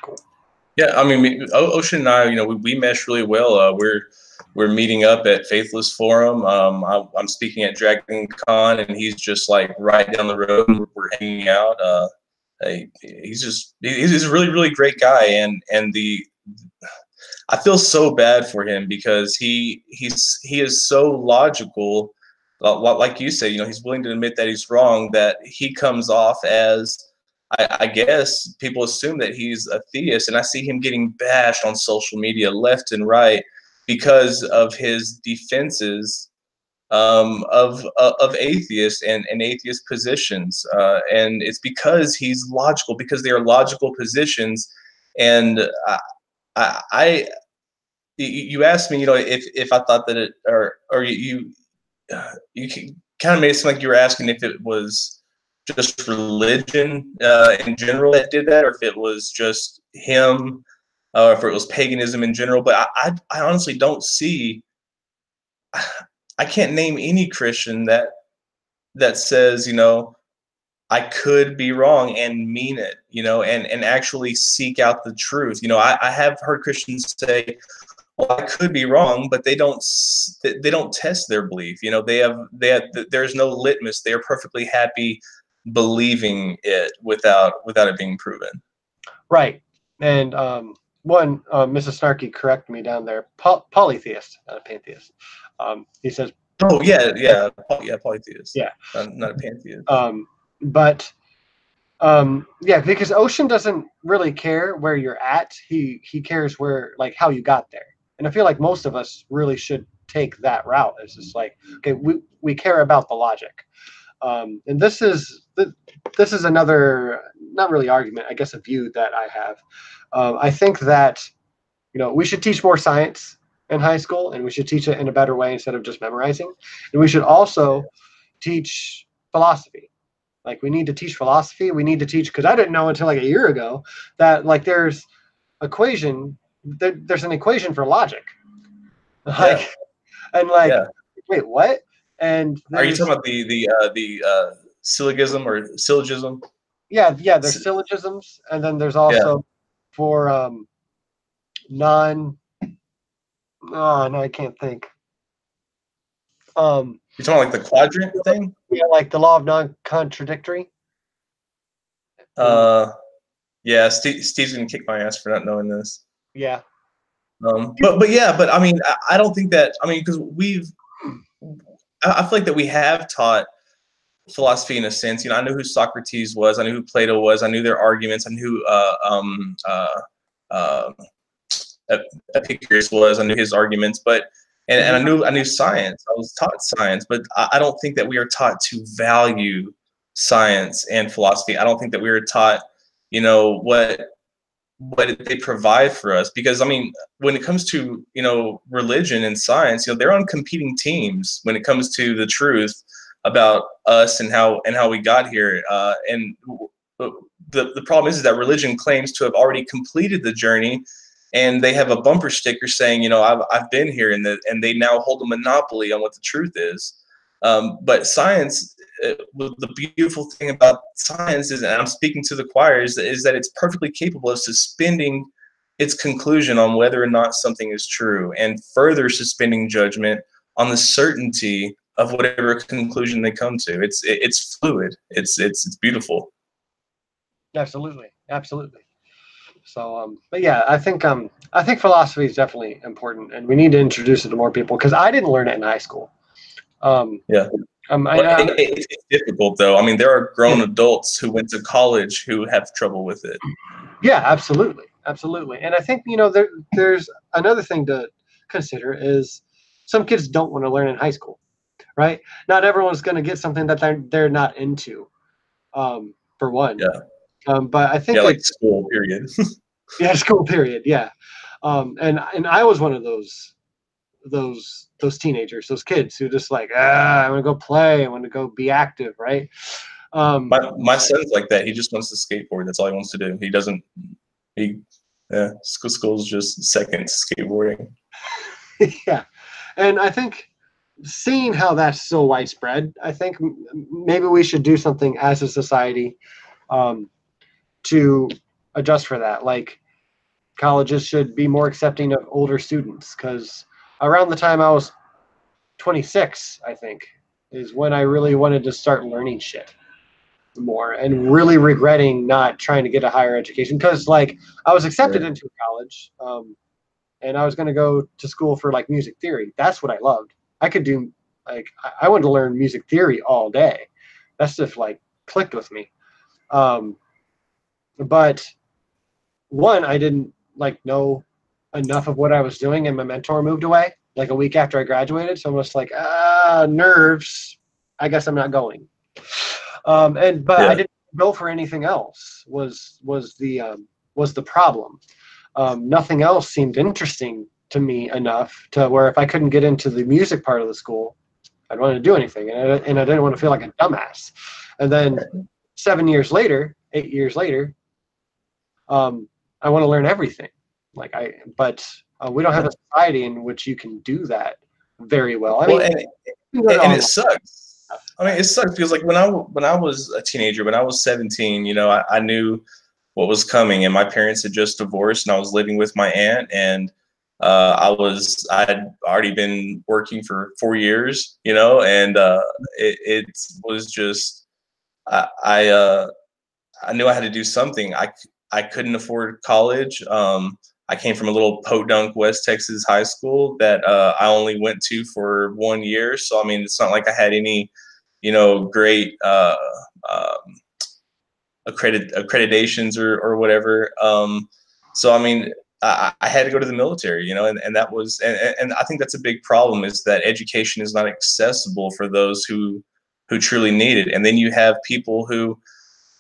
Cool. Yeah, I mean, Ocean and I, we mesh really well. We're meeting up at Faithless Forum. I'm speaking at Dragon Con, and he's just like right down the road. We're hanging out. He's a really, really great guy, and I feel so bad for him because he is so logical. Like you say, he's willing to admit that he's wrong. That he comes off as, I guess people assume that he's a theist, and I see him getting bashed on social media left and right because of his defenses of atheists and atheist positions, and it's because he's logical, because they are logical positions. And you asked me, if I thought that it, or you kind of made it seem like you were asking if it was just religion in general that did that, or if it was just him, or if it was paganism in general. But I honestly don't see. I can't name any Christian that says, I could be wrong and mean it, and actually seek out the truth. I have heard Christians say, well, I could be wrong, but they don't test their belief. There's no litmus. They are perfectly happy believing it without it being proven. Right. And Mrs. Snarky correct me down there. Polytheist, not a pantheist. He says. Oh yeah, polytheist. Yeah, not a pantheist. Yeah, because Ocean doesn't really care where you're at. He cares where, like, how you got there. And I feel like most of us really should take that route. It's just like, okay, we care about the logic. And this is another, not really argument, I guess a view that I have. I think that, we should teach more science in high school, and we should teach it in a better way instead of just memorizing. And we should also teach philosophy. Like, we need to teach philosophy. We need to teach, because I didn't know until like a year ago that, like, there's an equation for logic. Like, yeah. And like, yeah. Wait, what? And are you talking about the syllogism or syllogism? Yeah, there's syllogisms, and then there's also for non. Oh no, I can't think. You're talking like the quadrant thing? Yeah, like the law of non-contradictory. Yeah, Steve's gonna kick my ass for not knowing this. Yeah. But I mean, I don't think that. I mean, because I feel like that we have taught philosophy in a sense. I knew who Socrates was. I knew who Plato was. I knew their arguments. I knew who Epicurus was. I knew his arguments. But and I knew science. I was taught science, but I don't think that we are taught to value science and philosophy. I don't think that we are taught, what they provide for us. Because I mean, when it comes to religion and science, they're on competing teams when it comes to the truth about us and how we got here. And the problem is that religion claims to have already completed the journey, and they have a bumper sticker saying, I've been here, and they now hold a monopoly on what the truth is. But science, the beautiful thing about science is, and I'm speaking to the choir, is that it's perfectly capable of suspending its conclusion on whether or not something is true, and further suspending judgment on the certainty of whatever conclusion they come to. It's fluid. It's beautiful. Absolutely. So, but yeah, I think philosophy is definitely important, and we need to introduce it to more people, because I didn't learn it in high school. It's difficult, though. I mean, there are grown adults who went to college who have trouble with it. Yeah, absolutely. And I think, there's another thing to consider is some kids don't want to learn in high school, right? Not everyone's going to get something that they're not into, for one. Yeah. But I think like school period. Yeah, school period. Yeah. And I was one of those those teenagers, those kids who just like, I want to go play, I want to go be active, right? My son's like that. He just wants to skateboard. That's all he wants to do. He doesn't. School's just second to skateboarding. Yeah, and I think seeing how that's so widespread, I think maybe we should do something as a society to adjust for that. Like colleges should be more accepting of older students, because around the time I was 26, I think, is when I really wanted to start learning shit more and really regretting not trying to get a higher education, because like I was accepted into college and I was going to go to school for like music theory. That's what I loved. I could do like I wanted to learn music theory all day. That's just like clicked with me. But one, I didn't like know enough of what I was doing, and my mentor moved away like a week after I graduated. So I'm just like, nerves. I guess I'm not going. But I didn't go for anything else. Was the problem? Nothing else seemed interesting to me enough to where if I couldn't get into the music part of the school, I'd want to do anything, and I didn't want to feel like a dumbass. And then 8 years later, I want to learn everything. But we don't have a society in which you can do that very well. I mean, and it sucks. I mean, it sucks because like when I was a teenager, when I was 17, you know, I knew what was coming, and my parents had just divorced, and I was living with my aunt, and I had already been working for 4 years, you know, and it was just I knew I had to do something. I couldn't afford college. I came from a little podunk West Texas high school that I only went to for 1 year. So I mean, it's not like I had any, you know, great accreditations or whatever. So I mean, I had to go to the military, you know, and that was and I think that's a big problem, is that education is not accessible for those who truly need it. And then you have people who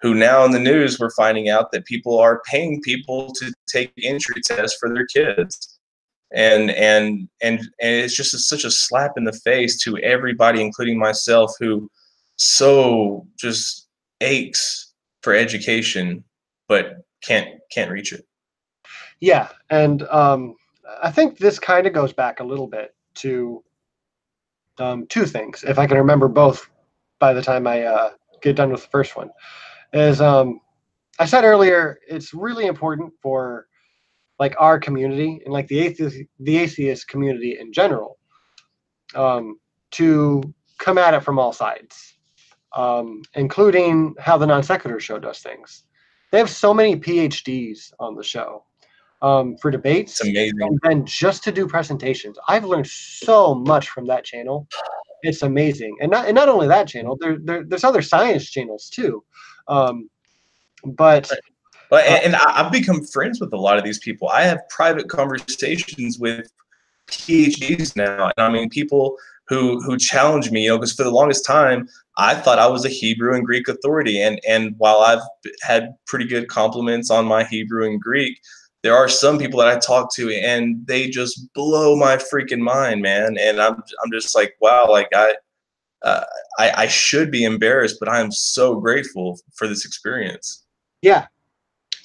now in the news we're finding out that people are paying people to take entry tests for their kids. And it's just such a slap in the face to everybody, including myself, who so just aches for education but can't reach it. Yeah, and I think this kind of goes back a little bit to two things, if I can remember both by the time I get done with the first one. Is I said earlier, it's really important for like our community and like the atheist community in general to come at it from all sides, including how the Non Sequitur show does things. They have so many PhDs on the show for debates. It's amazing. And then just to do presentations. I've learned so much from that channel. It's amazing. And not only that channel, there's other science channels too. But I've become friends with a lot of these people. I have private conversations with PhDs now, and I mean people who challenge me, you know, because for the longest time I thought I was a Hebrew and Greek authority, and while I've had pretty good compliments on my Hebrew and Greek, there are some people that I talk to and they just blow my freaking mind, man. And I'm just like, wow, like I should be embarrassed, but I am so grateful for this experience. Yeah,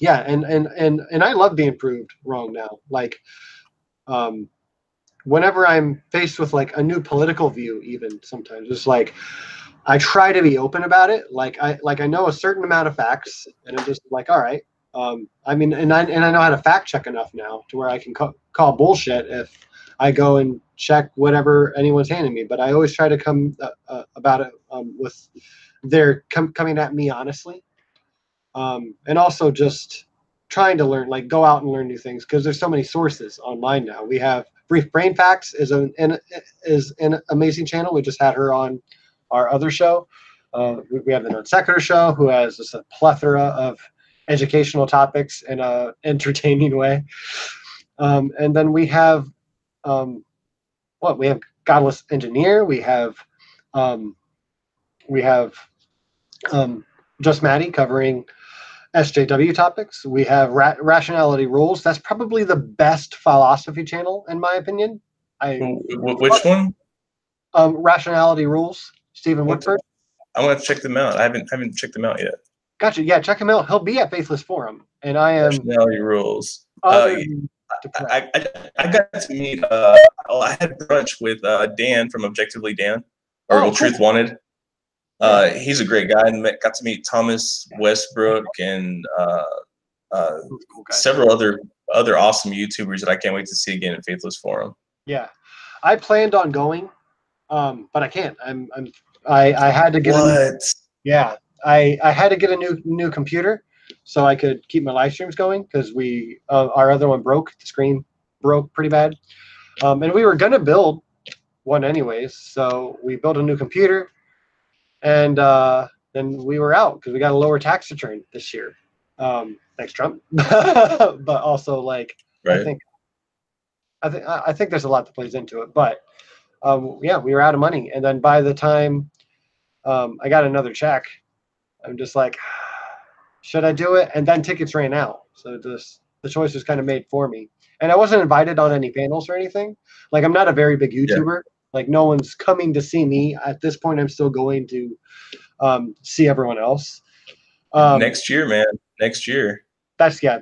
and I love being proved wrong now. Like, whenever I'm faced with like a new political view, even sometimes it's like I try to be open about it. Like I know a certain amount of facts, and I'm just like, all right. I mean, and I know how to fact check enough now to where I can call bullshit if I go and check whatever anyone's handing me. But I always try to come about it with their coming at me honestly. And also just trying to learn, like go out and learn new things, because there's so many sources online now. We have Brief Brain Facts is an amazing channel. We just had her on our other show. We have the Non Sequitur show, who has just a plethora of educational topics in a entertaining way. And then we have we have Godless Engineer. We have Just Maddie covering SJW topics. We have Rationality Rules. That's probably the best philosophy channel, in my opinion. I Which one? Rationality Rules, Stephen Woodford. I want to check them out. I haven't checked them out yet. Gotcha. Yeah, check him out. He'll be at Faithless Forum, and I am Rationality Rules. utterly depressed. I got to meet. I had brunch with Dan from Objectively Dan, or Oh, cool. Truth Wanted. He's a great guy, and got to meet Thomas Westbrook and several other awesome YouTubers that I can't wait to see again at Faithless Forum. Yeah, I planned on going, but I can't. I had to get I had to get a new computer so I could keep my live streams going because our other one broke. The screen broke pretty bad, and we were gonna build one anyways. So we built a new computer, and then we were out because we got a lower tax return this year. Thanks, Trump. But also, like, right. I think there's a lot that plays into it. But yeah, we were out of money, and then by the time I got another check, I'm just like, should I do it? And then tickets ran out, so the choice was kind of made for me. And I wasn't invited on any panels or anything. Like, I'm not a very big YouTuber. Yeah. Like, no one's coming to see me at this point. I'm still going to see everyone else. Next year, man. Next year. That's my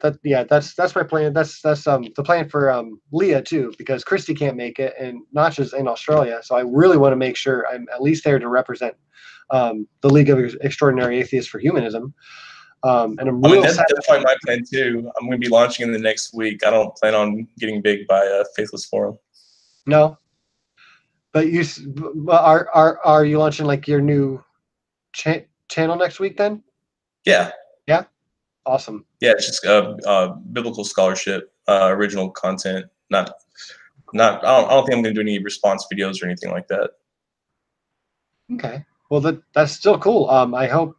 plan. That's the plan for Leah too, because Christy can't make it and Notch is in Australia. So I really want to make sure I'm at least there to represent the League of Extraordinary Atheists for Humanism. And that's probably my plan too. I'm going to be launching in the next week. I don't plan on getting big by Faithless Forum. No, but are you launching like your new channel next week then? Yeah. Yeah. Awesome. Yeah, it's just biblical scholarship, original content. Not. I don't think I'm going to do any response videos or anything like that. Okay. Well, that's still cool. I hope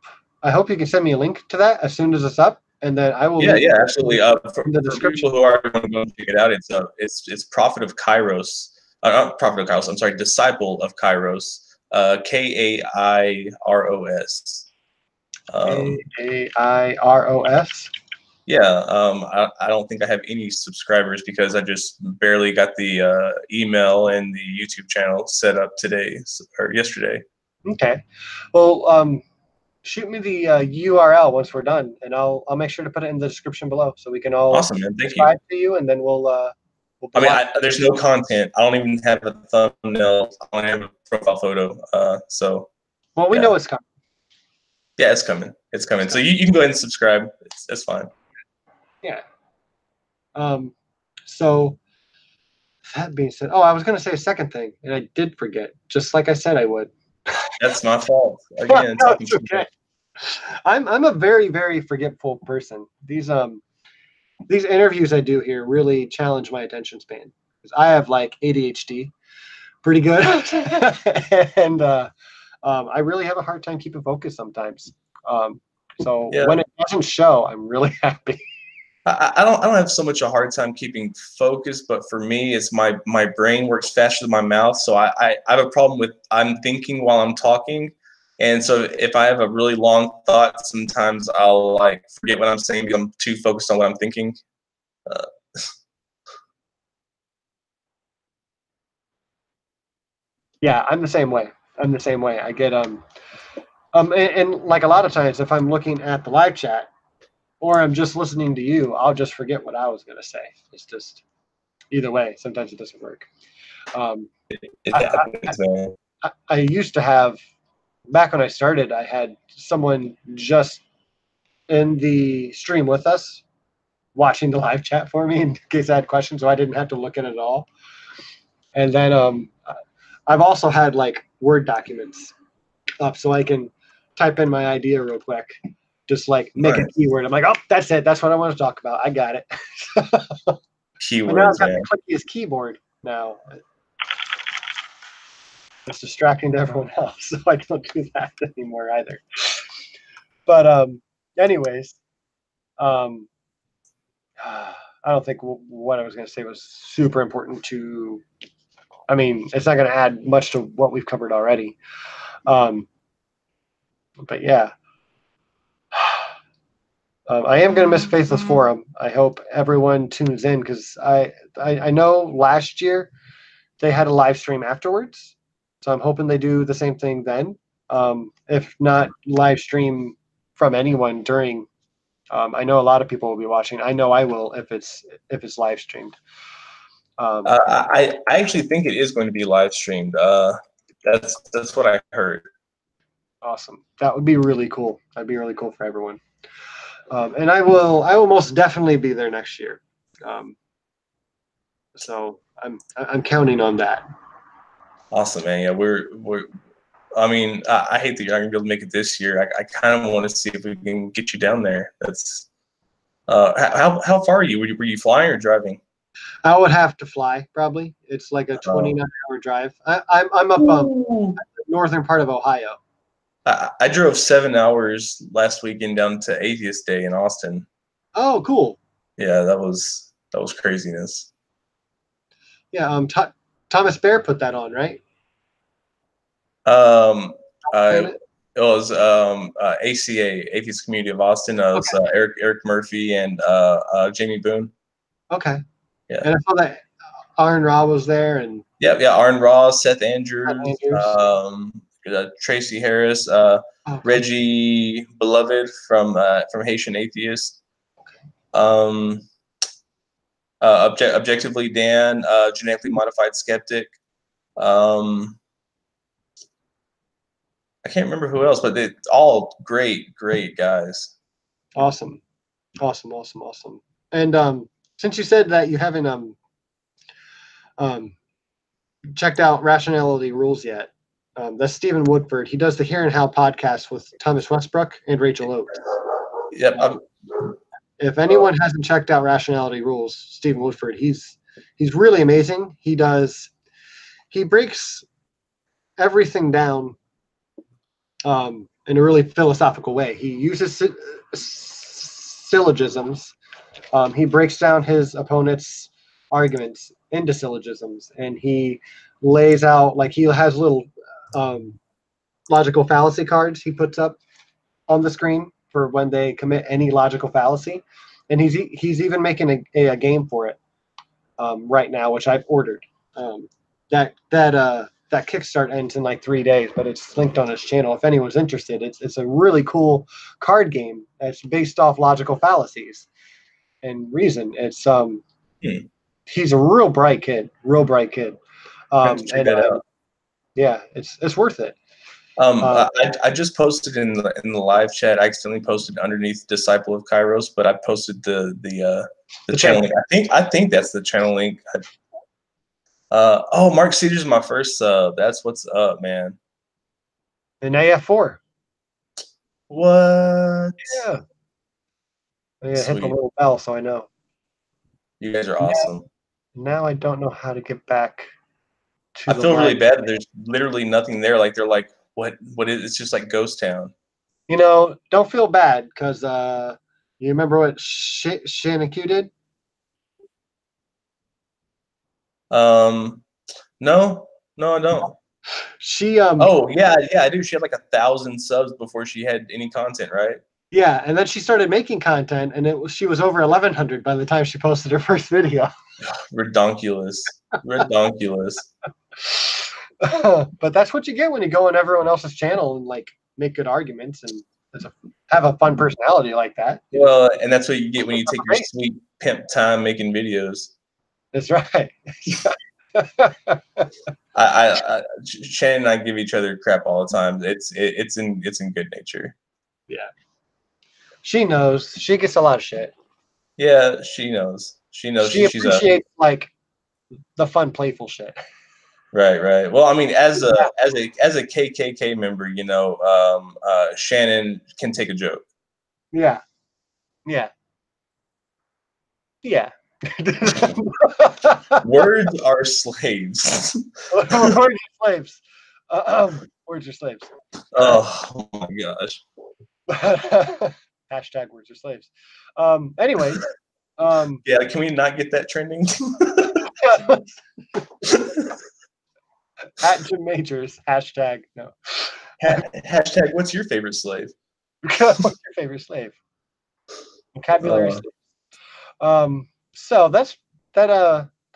you can send me a link to that as soon as it's up, and then I will. Yeah, absolutely. For people who are going to go check it out, it's Prophet of Kairos. Not Prophet of Kairos. I'm sorry, Disciple of Kairos. Kairos. Kairos. Yeah, I don't think I have any subscribers because I just barely got the email and the YouTube channel set up today or yesterday. Okay, well, shoot me the URL once we're done, and I'll make sure to put it in the description below so we can all awesome, man. Thank subscribe to you, and then we'll I mean, there's no content. I don't even have a thumbnail. I don't have a profile photo. So. Well, we know it's coming. Yeah, it's coming. It's coming. So you can go ahead and subscribe. It's fine. Yeah. So that being said, I was going to say a second thing, and I did forget, just like I said I would. That's my fault. Again, no, it's okay. I'm a very, very forgetful person. These interviews I do here really challenge my attention span because I have like ADHD, pretty good, and I really have a hard time keeping focus sometimes. So when it doesn't show, I'm really happy. I don't have so much a hard time keeping focus, but for me, it's my brain works faster than my mouth. So I have a problem with I'm thinking while I'm talking. And so if I have a really long thought, sometimes I'll like forget what I'm saying because I'm too focused on what I'm thinking. Yeah, I'm the same way. I get and like a lot of times if I'm looking at the live chat or I'm just listening to you, I'll just forget what I was going to say. It's just either way. Sometimes it doesn't work. I used to have, back when I started, I had someone just in the stream with us watching the live chat for me in case I had questions, so I didn't have to look at it at all. And then I've also had like Word documents up so I can type in my idea real quick. Just like make a keyword. I'm like, oh, that's it. That's what I want to talk about. I got it. Keywords. Now I've got the clickiest keyboard now. It's distracting to everyone else, so I don't do that anymore either. But anyways, I don't think what I was going to say was super important to. I mean, it's not going to add much to what we've covered already. But yeah. I am going to miss Faithless Forum. I hope everyone tunes in because I know last year they had a live stream afterwards. So I'm hoping they do the same thing then. If not live stream from anyone during, I know a lot of people will be watching. I know I will if it's live streamed. I actually think it is going to be live streamed. That's what I heard. Awesome. That would be really cool. That'd be really cool for everyone. And I will most definitely be there next year. So I'm counting on that. Awesome, man. Yeah, we're. I mean, I hate that you're not gonna be able to make it this year. I kind of want to see if we can get you down there. That's how far are you? Were you flying or driving? I would have to fly probably. It's like a 29-hour drive. I'm up the northern part of Ohio. I drove 7 hours last weekend down to Atheist Day in Austin. Oh, cool. Yeah, that was craziness. Yeah, Thomas Bear put that on, right? It was ACA, Atheist Community of Austin. It was Eric Murphy and Jamie Boone. Okay. Yeah. And I saw that Aaron Ra was there, and yeah, Aaron Ross, Seth Andrews. Tracy Harris, Reggie Beloved from Haitian Atheist. Objectively Dan, Genetically Modified Skeptic. I can't remember who else, but they're all great guys. Awesome. And since you said that you haven't checked out Rationality Rules yet, that's Stephen Woodford. He does the Here and How podcast with Thomas Westbrook and Rachel Oakes. Yep. If anyone hasn't checked out Rationality Rules, Stephen Woodford, he's really amazing. He breaks everything down in a really philosophical way. He uses syllogisms. He breaks down his opponent's arguments into syllogisms, and he lays out, like, he has little logical fallacy cards he puts up on the screen for when they commit any logical fallacy, and he's even making a game for it right now, which I've ordered. That Kickstart ends in like 3 days, but it's linked on his channel if anyone's interested. It's a really cool card game that's based off logical fallacies and reason. It's he's a real bright kid. Check that out. Yeah, it's worth it. I just posted in the live chat. I accidentally posted underneath Disciple of Kairos, but I posted the channel link. I think that's the channel link. Mark Cedar's my first sub. That's what's up, man. An AF4. What? Yeah. Hit the little bell so I know. You guys are awesome. Now I don't know how to get back to I feel really bad that there's literally nothing there. Like, they're like, what is it's just like ghost town. You know, don't feel bad, because you remember what Shanna Q did? No, I don't. She oh yeah, I do. She had like 1,000 subs before she had any content, right? Yeah, and then she started making content, and she was over 1,100 by the time she posted her first video. Redonkulous. But that's what you get when you go on everyone else's channel and like make good arguments and have a fun personality like that. Well, and that's what you get when you take your sweet pimp time making videos. That's right. Shannon and I give each other crap all the time. It's in good nature. Yeah. She knows. She gets a lot of shit. Yeah, she knows. She appreciates like the fun, playful shit. Right. Well, I mean, as a KKK member, you know, Shannon can take a joke. Yeah. Words are slaves. Words are slaves. Words are slaves. Oh my gosh. Hashtag words are slaves. Anyways. Yeah, can we not get that trending? At Jim Majors. Hashtag no. Hashtag what's your favorite slave? What's your favorite slave? Vocabulary slave. So that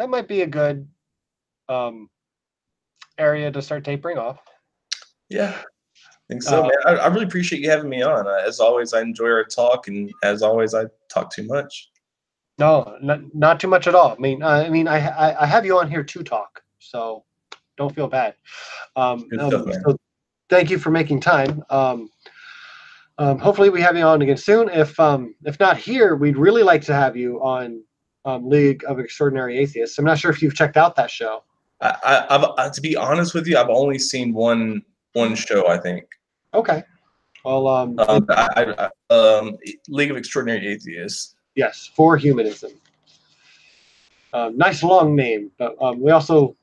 might be a good area to start tapering off. Yeah, I think so, man. I really appreciate you having me on. As always, I enjoy our talk, and as always, I talk too much. No, not too much at all. I have you on here to talk, so don't feel bad. Good stuff, man. So thank you for making time. Hopefully we have you on again soon. If not here, we'd really like to have you on League of Extraordinary Atheists. I'm not sure if you've checked out that show. I've to be honest with you, I've only seen one show, I think. Okay. Well, League of Extraordinary Atheists. Yes, for humanism. Nice long name, but we also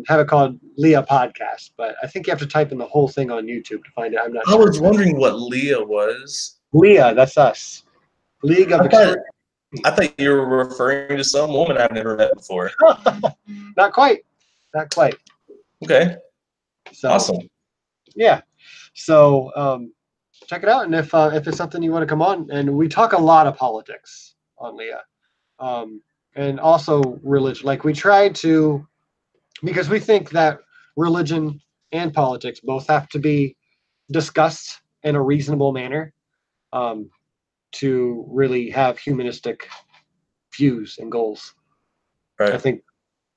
have it called Leah Podcast. But I think you have to type in the whole thing on YouTube to find it. I'm not sure. I was wondering what Leah was. Leah, that's us. League of Extraordinary. I thought you were referring to some woman I've never met before. Not quite. Not quite. Okay. So, awesome. Yeah. So check it out, and if it's something you want to come on, and we talk a lot of politics on Leah, and also religion. Like we try to, because we think that religion and politics both have to be discussed in a reasonable manner, to really have humanistic views and goals. Right. I think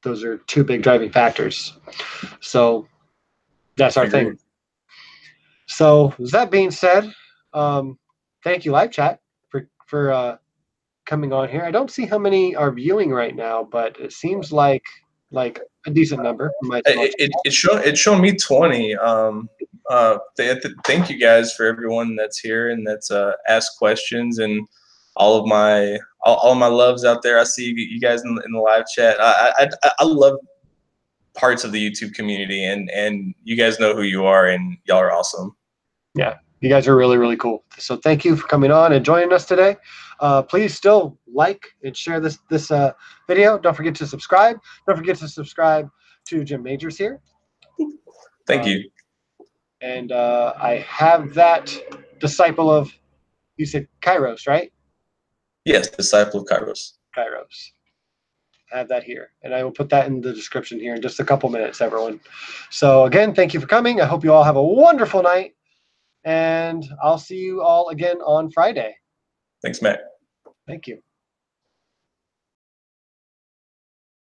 those are two big driving factors. So that's our thing. So that being said, thank you, live chat, for coming on here. I don't see how many are viewing right now, but it seems like a decent number. It's showing me 20. Thank you guys for everyone that's here and that's asked questions, and all of my loves out there. I see you guys in the live chat. I love parts of the YouTube community, and you guys know who you are, and y'all are awesome. Yeah, you guys are really, really cool. So thank you for coming on and joining us today. Please still like and share this video. Don't forget to subscribe. Don't forget to subscribe to Jim Majors here. Thank you. And I have that disciple of, you said Kairos, right? Yes, disciple of Kairos. Kairos. I have that here, and I will put that in the description here in just a couple minutes, everyone. So again, thank you for coming. I hope you all have a wonderful night, and I'll see you all again on Friday. Thanks, Matt. Thank you.